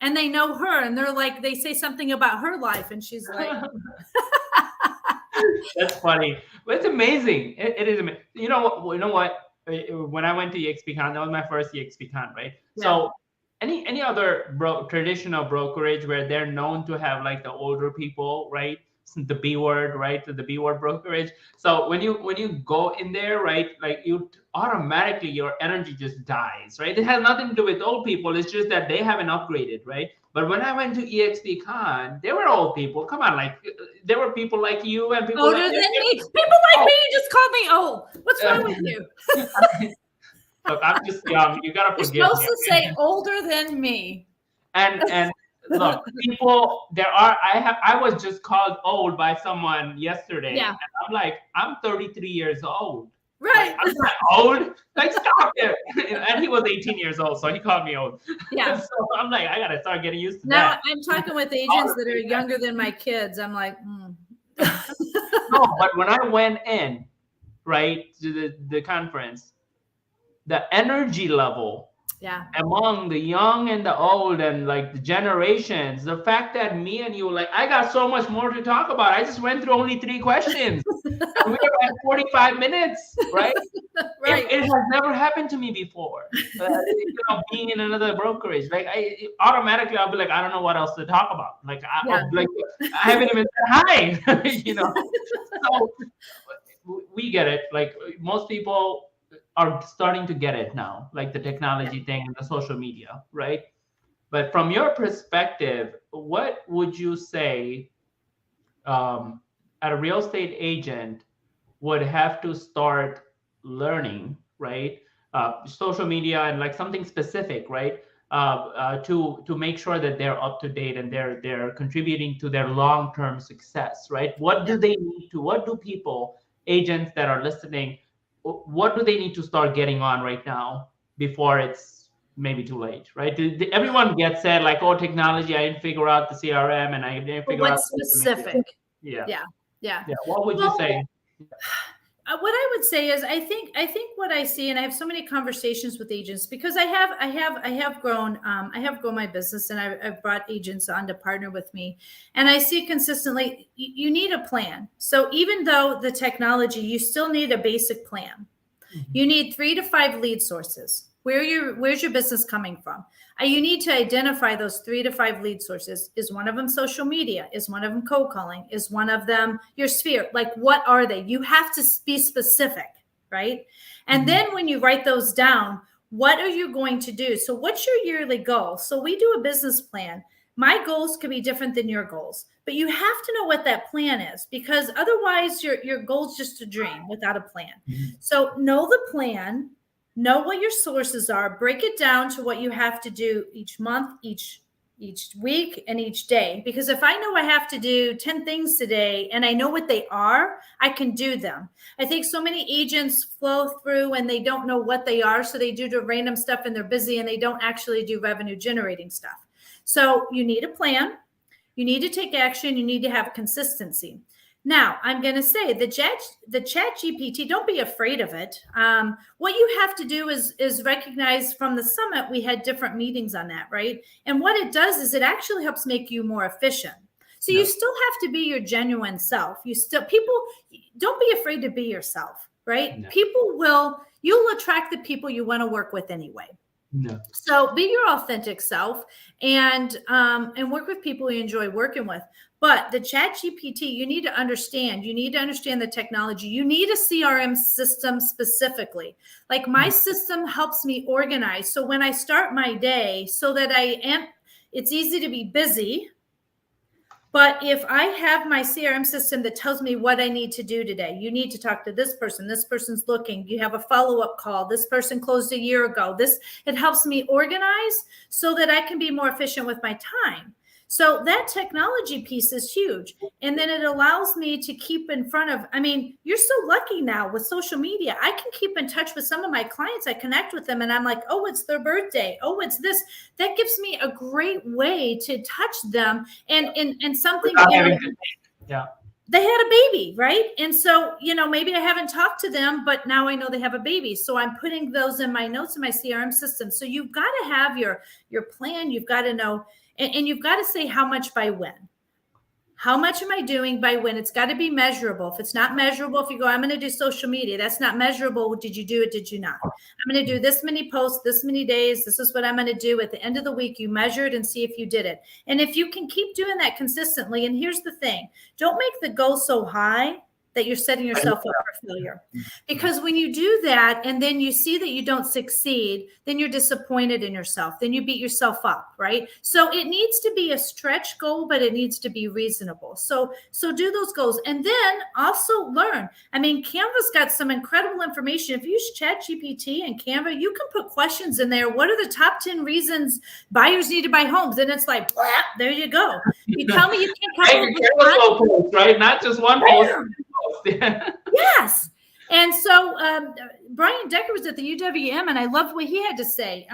and they know her and they're like, they say something about her life. And she's like, that's funny. But it's amazing. It is amazing. You know what? When I went to EXPCon, that was my first EXPCon, right? Yeah. So any other traditional brokerage where they're known to have like the older people, right? The B word, right? The B word brokerage. So when you go in there, right, like you automatically your energy just dies, right? It has nothing to do with old people. It's just that they haven't upgraded, right? But when I went to EXPCon, there were old people. Come on, like there were people like you and people older than me. People like me just call me old. What's wrong with you? Look, I'm just young. You gotta forgive me. You're supposed to say older than me. And look, people, I was just called old by someone yesterday. Yeah. And I'm like, I'm 33 years old. Right. Like, I'm not old. Like, stop it. And he was 18 years old, so he called me old. Yeah. So I'm like, I gotta start getting used to now, that. I'm talking with agents that are younger than my kids. I'm like, No, but when I went in, right, to the conference, the energy level Yeah. among the young and the old and like the generations, the fact that me and you, like, I got so much more to talk about. I just went through only 3 questions and we're at 45 minutes, right? Right. It has never happened to me before. Being in another brokerage, like automatically I'll be like, I don't know what else to talk about. Like, Yeah. I haven't even said hi, So we get it. Like most people are starting to get it now, like the technology thing and the social media, right? But from your perspective, what would you say a real estate agent would have to start learning, right? Social media and like something specific, right? To make sure that they're up to date and they're contributing to their long-term success, right? What do they need to? What do people, agents that are listening, what do they need to start getting on right now before it's maybe too late, right? Everyone gets said like, oh, technology, I didn't figure out the CRM and I didn't But figure out what's specific? Yeah. Yeah. Yeah. Yeah. What would you Well, say? what I would say is I think what I see, and I have so many conversations with agents because I have grown my business, and I've brought agents on to partner with me, and I see consistently you need a plan. So even though the technology, you still need a basic plan. You need 3 to 5 lead sources. Where's your business coming from? You need to identify those 3 to 5 lead sources. Is one of them social media? Is one of them cold calling? Is one of them your sphere? Like, what are they? You have to be specific, right? And then when you write those down, what are you going to do? So what's your yearly goal? So we do a business plan. My goals could be different than your goals, but you have to know what that plan is, because otherwise your goal's just a dream without a plan. So know the plan, know what your sources are, break it down to what you have to do each month, each week, and each day. Because if I know I have to do 10 things today and I know what they are, I can do them. I think so many agents flow through and they don't know what they are. So they do the random stuff and they're busy and they don't actually do revenue generating stuff. So you need a plan. You need to take action. You need to have consistency. Now, I'm going to say the chat GPT, don't be afraid of it. What you have to do is recognize from the summit, we had different meetings on that, right? And what it does is it actually helps make you more efficient. So you still have to be your genuine self. People, don't be afraid to be yourself, right? No. You'll attract the people you want to work with anyway. No. So be your authentic self and work with people you enjoy working with. But the chat GPT, you need to understand the technology. You need a CRM system specifically. Like my system helps me organize. So when I start my day so that it's easy to be busy. But if I have my CRM system that tells me what I need to do today, you need to talk to this person. This person's looking. You have a follow-up call. This person closed a year ago. It helps me organize so that I can be more efficient with my time. So that technology piece is huge. And then it allows me to keep in front of, you're so lucky now with social media. I can keep in touch with some of my clients. I connect with them and I'm like, oh, it's their birthday. Oh, it's this. That gives me a great way to touch them and something. Yeah. They had a baby, right? And so, maybe I haven't talked to them, but now I know they have a baby. So I'm putting those in my notes in my CRM system. So you've got to have your plan. You've got to know. And you've got to say how much by when. How much am I doing by when? It's got to be measurable. If it's not measurable, if you go, I'm going to do social media, that's not measurable. Did you do it? Did you not? I'm going to do this many posts, this many days. This is what I'm going to do. At the end of the week, you measure it and see if you did it. And if you can keep doing that consistently, and here's the thing, don't make the goal so high that you're setting yourself up for failure. Because when you do that and then you see that you don't succeed, then you're disappointed in yourself. Then you beat yourself up, right? So it needs to be a stretch goal, but it needs to be reasonable. So do those goals. And then also learn. Canva's got some incredible information. If you use ChatGPT and Canva, you can put questions in there. What are the top 10 reasons buyers need to buy homes? And it's like, blah, there you go. You tell me you can't come up with post, right? Not just one post. Yes. And so Brian Decker was at the UWM, and I loved what he had to say.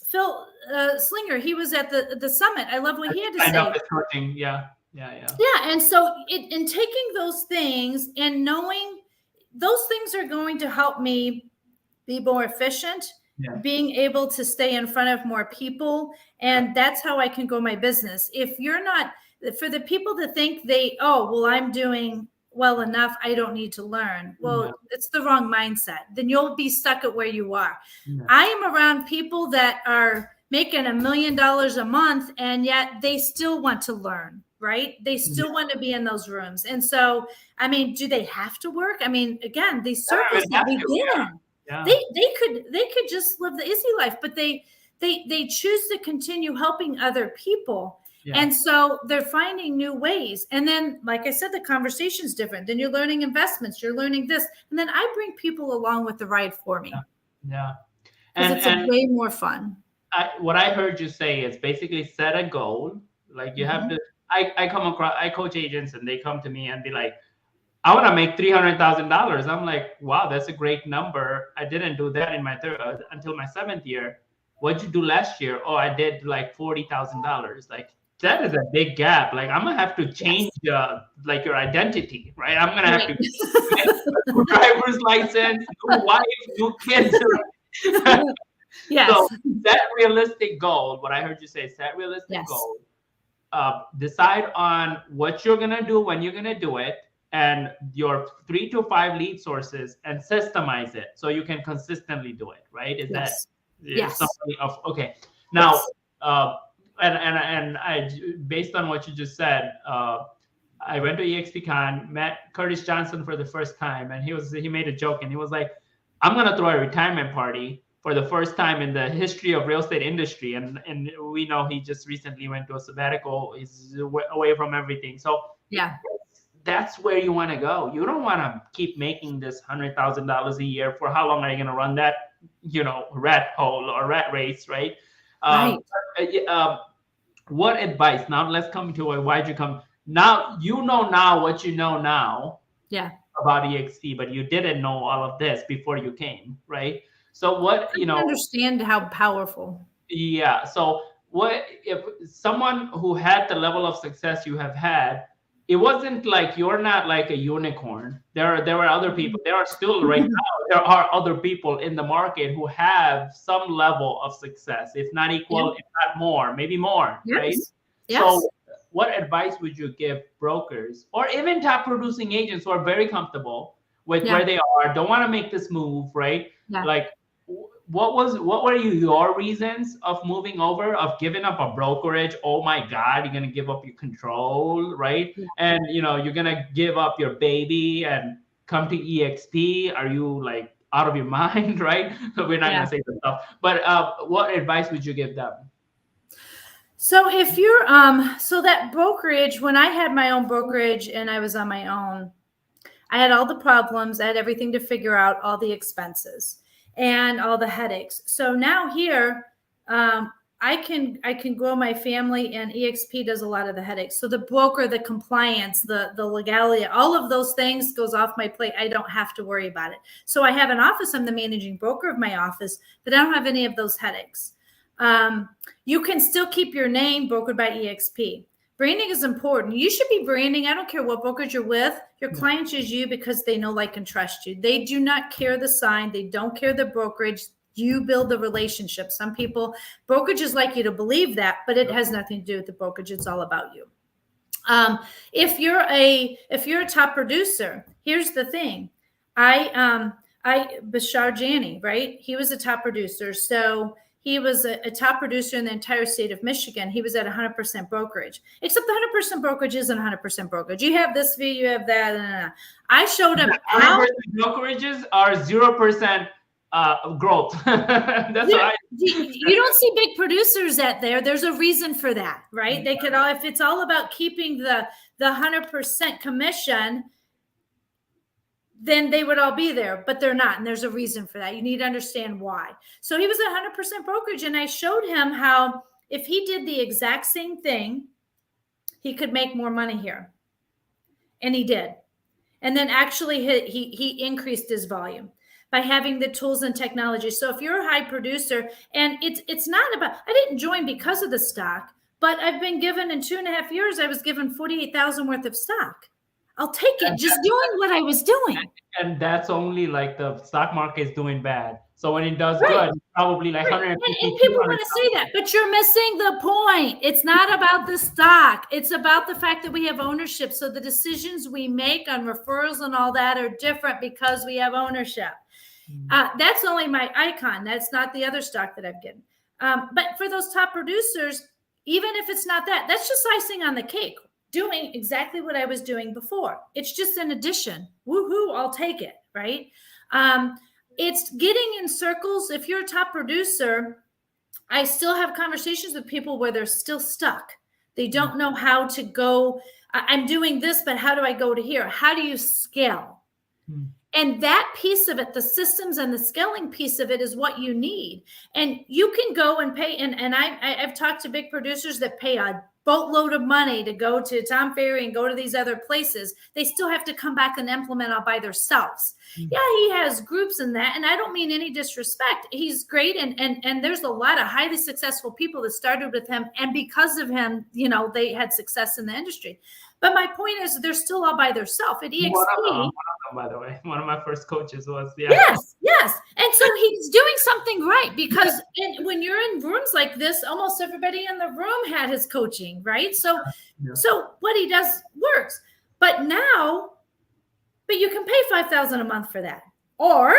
Phil Slinger, he was at the summit. I love what he had to say. Yeah. And so in taking those things and knowing those things are going to help me be more efficient being able to stay in front of more people. And that's how I can grow my business. If you're not, for the people that think I'm doing well enough, I don't need to learn. Well, it's the wrong mindset. Then you'll be stuck at where you are. I am around people that are making $1 million a month, and yet they still want to learn, right? They still want to be in those rooms. And so, I mean, do they have to work? I mean, again, these circles that we get in, they could just live the easy life, but they choose to continue helping other people. And so they're finding new ways. And then, like I said, the conversation's different. Then you're learning investments, you're learning this. And then I bring people along with the ride for me. And it's way more fun. What I heard you say is basically set a goal. Like you have to, I coach agents and they come to me and be like, I want to make $300,000. I'm like, wow, that's a great number. I didn't do that in my until my 7th year. What'd you do last year? Oh, I did like $40,000. Like that is a big gap. Like I'm gonna have to change like your identity, right? I'm gonna have to get a driver's license, new wife, new kids. So set realistic goal. What I heard you say, set realistic goal. Decide on what you're gonna do, when you're gonna do it, and your 3 to 5 lead sources, and systemize it so you can consistently do it. Right? Is that something of okay? Now, and I, based on what you just said, I went to EXPCon, met Curtis Johnson for the first time, and he made a joke, and he was like, "I'm gonna throw a retirement party for the first time in the history of real estate industry." And we know he just recently went to a sabbatical. He's away from everything. So that's where you want to go. You don't want to keep making this $100,000 a year. For how long are you going to run that, rat hole or rat race, right? What advice? Now let's come to why'd you come? Now now what you know now about EXP, but you didn't know all of this before you came, right? So what, understand how powerful. Yeah. So what if someone who had the level of success you have had, it wasn't like you're not like a unicorn. There were other people. There are still right now, there are other people in the market who have some level of success, if not equal, if not more, maybe more, right? So what advice would you give brokers or even top producing agents who are very comfortable with where they are, don't want to make this move, right? Like, what were your reasons of moving over, of giving up a brokerage? Oh my God, you're gonna give up your control, right? And you're gonna give up your baby and come to EXP. Are you like out of your mind, right? So we're not gonna say that stuff. But what advice would you give them? So if you're so that brokerage, when I had my own brokerage and I was on my own, I had all the problems. I had everything to figure out, all the expenses and all the headaches. So now here, I can grow my family, and EXP does a lot of the headaches. So the broker, the compliance, the legality, all of those things goes off my plate. I don't have to worry about it. So I have an office. I'm the managing broker of my office, but I don't have any of those headaches. You can still keep your name brokered by EXP. Branding is important. You should be branding. I don't care what brokerage you're with. Your client choose you because they know, like, and trust you. They do not care the sign. They don't care the brokerage. You build the relationship. Some people, brokerages like you to believe that, but it has nothing to do with the brokerage. It's all about you. If you're a top producer, here's the thing. Bashar Jani, right? He was a top producer. So he was a top producer in the entire state of Michigan. He was at 100% brokerage, except the 100% brokerage isn't 100% brokerage. You have this fee, you have that. I showed him how brokerages are 0% growth. That's why you don't see big producers at there. There's a reason for that, right? They could all, if it's all about keeping the 100% commission, then they would all be there, but they're not. And there's a reason for that. You need to understand why. So he was at 100% brokerage, and I showed him how if he did the exact same thing, he could make more money here. And he did. And then actually he increased his volume by having the tools and technology. So if you're a high producer, and it's not about, I didn't join because of the stock, but I've been given, in 2.5 years, I was given $48,000 worth of stock. I'll take it. And Just doing what I was doing. and that's only like the stock market is doing bad. So when it does Right. good, it's probably like Right. 150, And people 200. want to say that, but you're missing the point. It's not about the stock. It's about the fact that we have ownership. So the decisions we make on referrals and all that are different because we have ownership. That's only my icon. That's not the other stock that I've given. But for those top producers, even if it's not that, that's just icing on the cake. Doing exactly what I was doing before. It's just an addition. Woohoo, I'll take it, right? It's getting in circles. If you're a top producer, I still have conversations with people where they're still stuck. They don't know how to go. I'm doing this, but how do I go to here? How do you scale? And that piece of it, the systems and the scaling piece of it is what you need. And you can go and pay. And I've talked to big producers that pay a boatload of money to go to Tom Ferry and go to these other places. They still have to come back and implement all by themselves. Yeah, he has groups in that. And I don't mean any disrespect. He's great. And there's a lot of highly successful people that started with him. And because of him, they had success in the industry. But my point is, they're still all by themselves. At EXP, one of them, by the way, one of my first coaches was, Yes. And so he's doing something right, because when you're in rooms like this, almost everybody in the room had his coaching, right? So what he does works. But you can pay $5,000 a month for that, or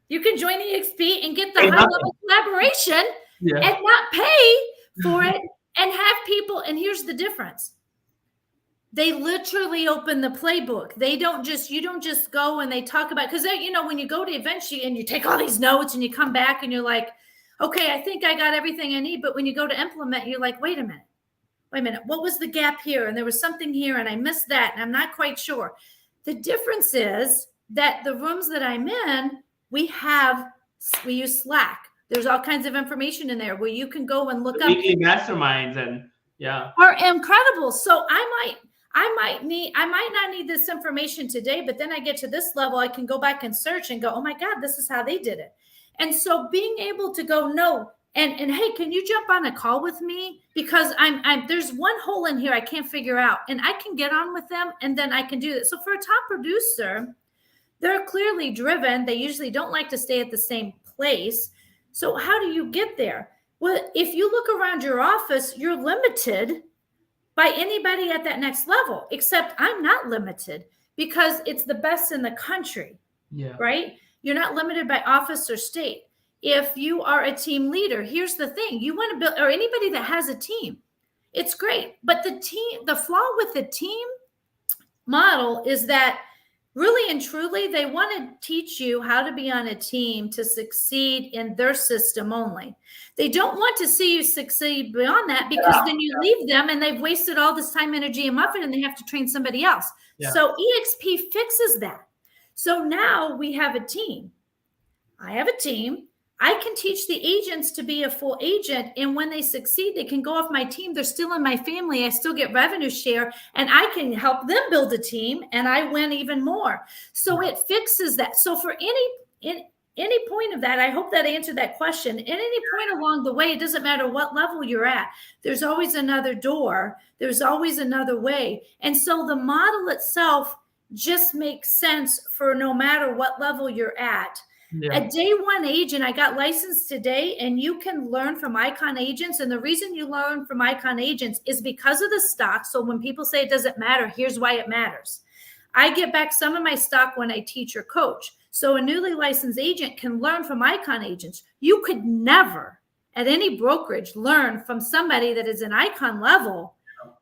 you can join EXP and get the high level collaboration and not pay for it and have people. And here's the difference. They literally open the playbook. You don't just go and they talk about, because when you go to events and you take all these notes and you come back and you're like, okay, I think I got everything I need. But when you go to implement, you're like, wait a minute. What was the gap here? And there was something here and I missed that. And I'm not quite sure. The difference is that the rooms that I'm in, we use Slack. There's all kinds of information in there where you can go and look up. Weekly masterminds are incredible. So I might not need this information today, but then I get to this level, I can go back and search and go, oh my God, this is how they did it. And so being able to go, no, and hey, can you jump on a call with me? Because there's one hole in here I can't figure out, and I can get on with them and then I can do that. So for a top producer, they're clearly driven. They usually don't like to stay at the same place. So how do you get there? Well, if you look around your office, you're limited by anybody at that next level, except I'm not limited because it's the best in the country, right? You're not limited by office or state. If you are a team leader, here's the thing. You want to build, or anybody that has a team, it's great. But the flaw with the team model is that really and truly, they want to teach you how to be on a team to succeed in their system only. They don't want to see you succeed beyond that, because then you leave them and they've wasted all this time, energy, and effort, and they have to train somebody else. So EXP fixes that. So now we have a team. I have a team. I can teach the agents to be a full agent. And when they succeed, they can go off my team. They're still in my family. I still get revenue share, and I can help them build a team, and I win even more. So it fixes that. So for any point of that, I hope that answered that question. At any point along the way, it doesn't matter what level you're at. There's always another door. There's always another way. And so the model itself just makes sense for no matter what level you're at. A day one agent, I got licensed today, and you can learn from icon agents. And the reason you learn from icon agents is because of the stock. So when people say it doesn't matter, here's why it matters. I get back some of my stock when I teach or coach. So a newly licensed agent can learn from icon agents. You could never at any brokerage learn from somebody that is an icon level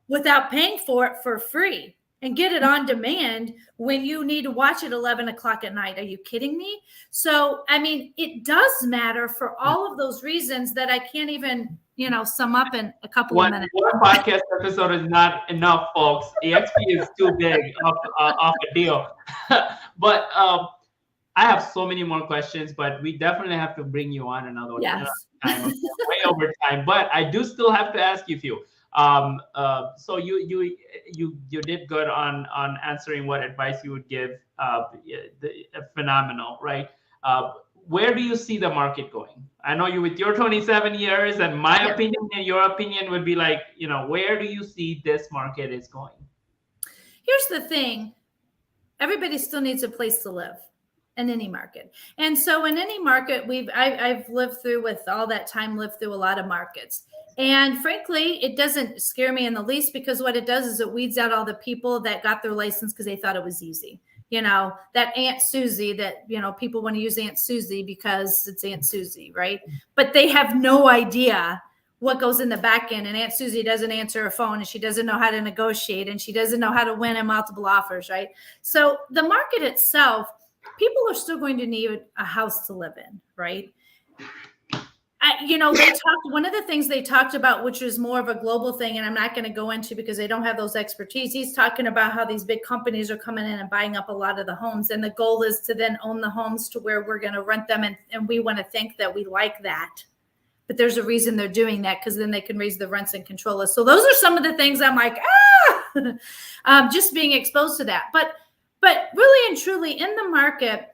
without paying for it for free and get it on demand when you need to watch it 11 o'clock at night. Are you kidding me? So, I mean, it does matter for all of those reasons that I can't even, sum up in a couple of minutes. One podcast episode is not enough, folks. EXP is too big of a deal. But I have so many more questions, but we definitely have to bring you on another time, way over time. But I do still have to ask you a few. So you did good on answering what advice you would give. Phenomenal, right? Where do you see the market going? I know you with your 27 years, and my opinion and your opinion would be like, where do you see this market is going? here's the thing. Everybody still needs a place to live in any market. And so in any market, I've lived through, with all that time, lived through a lot of markets. And frankly, it doesn't scare me in the least, because what it does is it weeds out all the people that got their license because they thought it was easy. That Aunt Susie that, people want to use Aunt Susie because it's Aunt Susie, right? But they have no idea what goes in the back end. And Aunt Susie doesn't answer her phone, and she doesn't know how to negotiate, and she doesn't know how to win in multiple offers, right? So the market itself, people are still going to need a house to live in, right? One of the things they talked about, which was more of a global thing, and I'm not going to go into because they don't have those expertise. He's talking about how these big companies are coming in and buying up a lot of the homes. And the goal is to then own the homes to where we're going to rent them. And we want to think that we like that. But there's a reason they're doing that, because then they can raise the rents and control us. So those are some of the things I'm like, just being exposed to that. But really and truly in the market,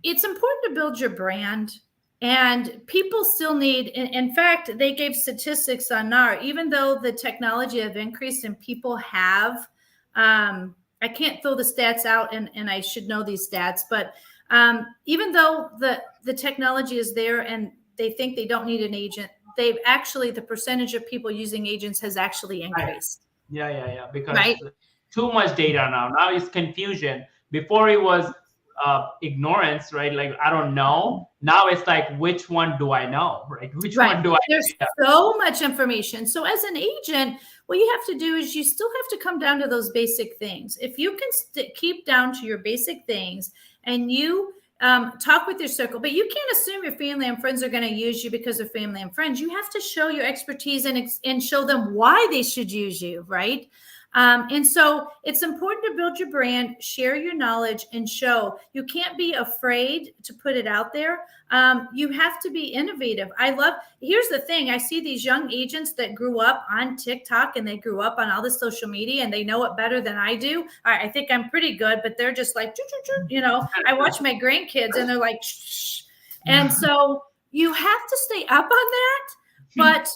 it's important to build your brand. And people still need, in fact, they gave statistics on NAR, even though the technology have increased and people have, I can't throw the stats out, and I should know these stats, but even though the technology is there and they think they don't need an agent, they've actually, the percentage of people using agents has actually increased. Yeah. Because too much data now. Now it's confusion. Before it was ignorance, right? Like, I don't know. Now it's like, which one do I know, right? Which one do I know? There's so much information. So as an agent, what you have to do is you still have to come down to those basic things. If you can keep down to your basic things, and you talk with your circle, but you can't assume your family and friends are going to use you because of family and friends. You have to show your expertise and show them why they should use you, right? And so it's important to build your brand, share your knowledge, and show. You can't be afraid to put it out there. You have to be innovative. Here's the thing. I see these young agents that grew up on TikTok, and they grew up on all this social media, and they know it better than I do. I think I'm pretty good, but they're just like, I watch my grandkids and they're like, shh. And so you have to stay up on that, but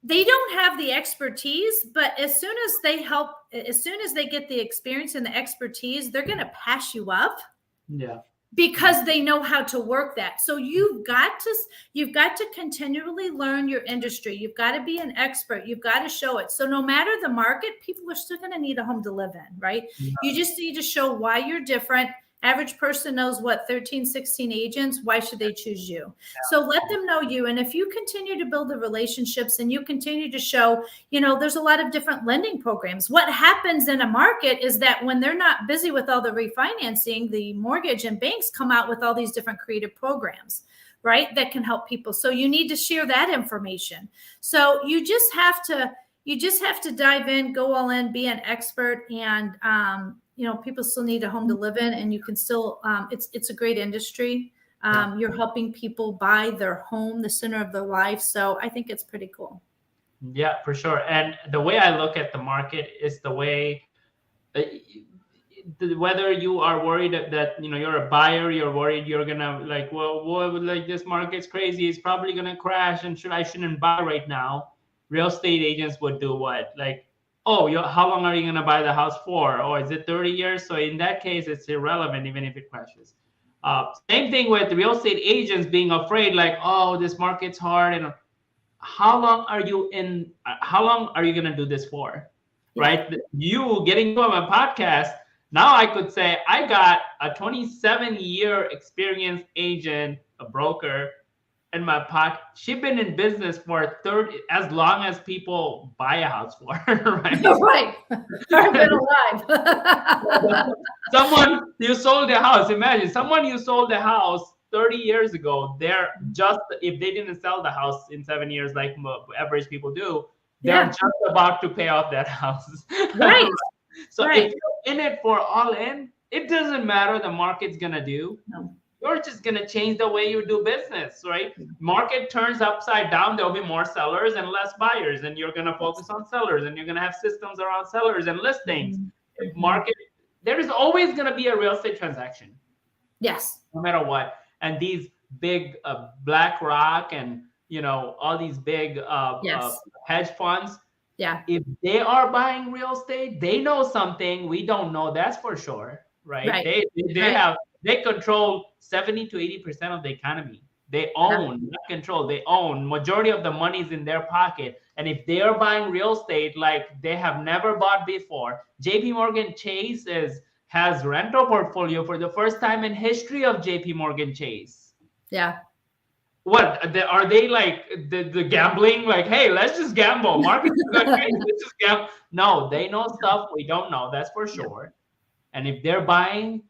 they don't have the expertise. But as soon as they get the experience and the expertise, they're going to pass you up. Yeah. Because they know how to work that. So you've got to continually learn your industry. You've got to be an expert. You've got to show it. So no matter the market, people are still going to need a home to live in, right? Yeah. You just need to show why you're different. Average person knows 13, 16 agents. Why should they choose you? Yeah. So let them know you. And if you continue to build the relationships and you continue to show, there's a lot of different lending programs. What happens in a market is that when they're not busy with all the refinancing, the mortgage and banks come out with all these different creative programs, right? That can help people. So you need to share that information. So you just have to dive in, go all in, be an expert, and, people still need a home to live in, and you can still, it's a great industry. You're helping people buy their home, the center of their life. So I think it's pretty cool. Yeah, for sure. And the way I look at the market is the way, whether you are worried that, you're a buyer, you're worried you're going to like this market's crazy, it's probably going to crash, and I shouldn't buy right now. Real estate agents would do what? Like, how long are you going to buy the house for? Oh, is it 30 years? So in that case, it's irrelevant, even if it crashes. Same thing with real estate agents being afraid, like, this market's hard. And how long are you going to do this for? Yeah. Right? You getting to my podcast, now I could say I got a 27-year experienced agent, a broker, in my pocket. She's been in business for as long as people buy a house for, right? Right. I've been alive. Someone you sold a house. Imagine someone you sold a house 30 years ago. They're just, if they didn't sell the house in 7 years, like average people do, they're just about to pay off that house. Right. So if you're in it for all in, it doesn't matter the market's gonna do. No. You're just going to change the way you do business, right? Market turns upside down. There'll be more sellers and less buyers, and you're going to focus on sellers, and you're going to have systems around sellers and listings. Market, there is always going to be a real estate transaction. Yes. No matter what. And these big BlackRock and, all these big hedge funds, Yeah. If they are buying real estate, they know something we don't know. That's for sure, right? Right. They Right. have they control 70 to 80% of the economy. They Yeah. own, not control. They own. Majority of the money is in their pocket. And if they are buying real estate like they have never bought before, JP Morgan Chase has rental portfolio for the first time in history of JP Morgan Chase. Yeah. What are they like the gambling? Like, hey, let's just gamble. Market is going crazy. Let's just gamble. No, they know stuff we don't know. That's for sure. And if they're buying,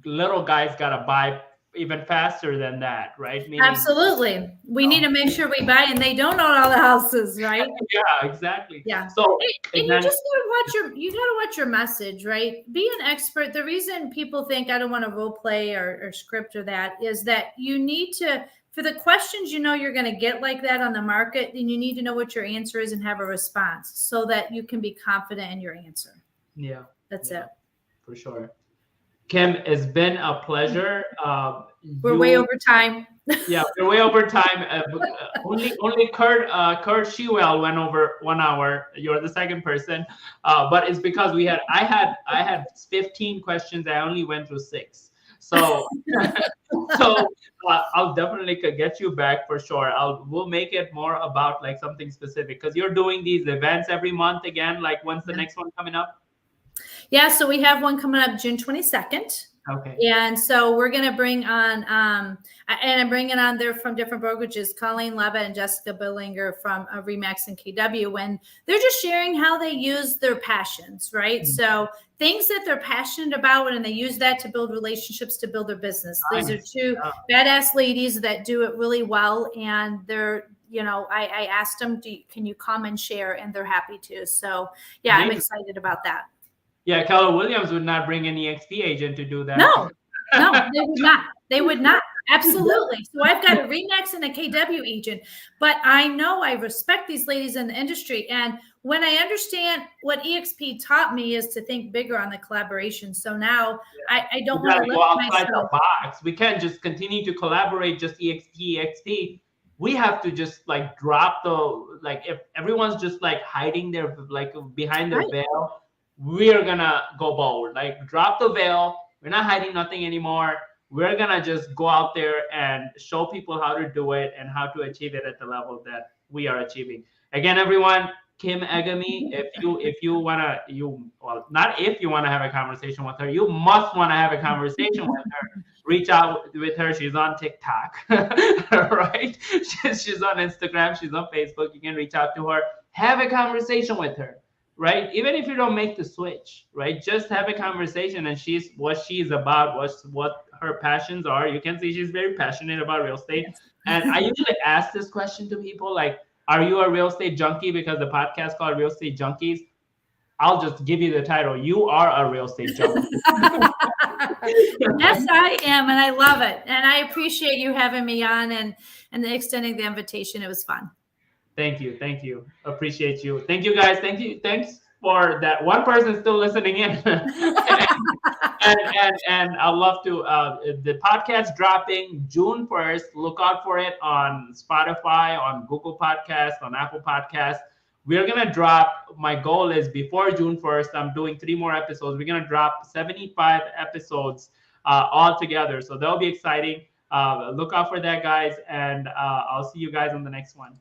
little guys gotta buy even faster than that, right? Meaning, Absolutely. We need to make sure we buy, and they don't own all the houses, right? yeah, exactly. Yeah. So And and you then just gotta watch your message, right? Be an expert. The reason people think I don't want to role play or script or that is that you need to, for the questions you're going to get like that on the market, then you need to know what your answer is and have a response so that you can be confident in your answer. yeah, That's yeah, it. for sure. Kim, it's been a pleasure. We're way over time. Yeah, we're way over time. Only Kurt Shewell went over 1 hour. You're the second person, but it's because I had 15 questions. I only went through 6. So so I'll definitely could get you back for sure. We'll make it more about like something specific because you're doing these events every month again. Like, when's the next one coming up? Yeah, so we have one coming up June 22nd. Okay. And so we're going to bring on, and I'm bringing on there from different brokerages, Colleen Levitt and Jessica Billinger from Remax and KW, when they're just sharing how they use their passions, right? Mm-hmm. So things that they're passionate about, and they use that to build relationships, to build their business. Nice. These are 2 badass ladies that do it really well. And they're, I asked them, can you come and share? And they're happy to. So yeah, amazing. I'm excited about that. Yeah, Keller Williams would not bring an EXP agent to do that. No, they would not. They would not. Absolutely. So I've got a Remax and a KW agent, but I know I respect these ladies in the industry. And when I understand what EXP taught me is to think bigger on the collaboration. So now I don't want to go outside the box. We can't just continue to collaborate just EXP. We have to just like drop if everyone's just like hiding their like behind their veil, we're gonna go bold, like drop the veil. We're not hiding nothing anymore. We're gonna just go out there and show people how to do it and how to achieve it at the level that we are achieving. Again, everyone, Kim Agemy, if you wanna have a conversation with her, you must want to have a conversation with her. Reach out with her. She's on TikTok, right? She's on Instagram. She's on Facebook. You can reach out to her. Have a conversation with her. Right? Even if you don't make the switch, right? Just have a conversation, and what she's about, what her passions are. You can see she's very passionate about real estate. And I usually ask this question to people, like, are you a real estate junkie? Because the podcast called Real Estate Junkies. I'll just give you the title. You are a real estate junkie. Yes, I am, and I love it. And I appreciate you having me on and extending the invitation. It was fun. Thank you. Appreciate you. Thank you, guys. Thanks for that one person still listening in. and I'd love to, the podcast dropping June 1st. Look out for it on Spotify, on Google Podcasts, on Apple Podcasts. We're going to drop, my goal is before June 1st, I'm doing 3 more episodes. We're going to drop 75 episodes all together. So that'll be exciting. Look out for that, guys. And I'll see you guys on the next one.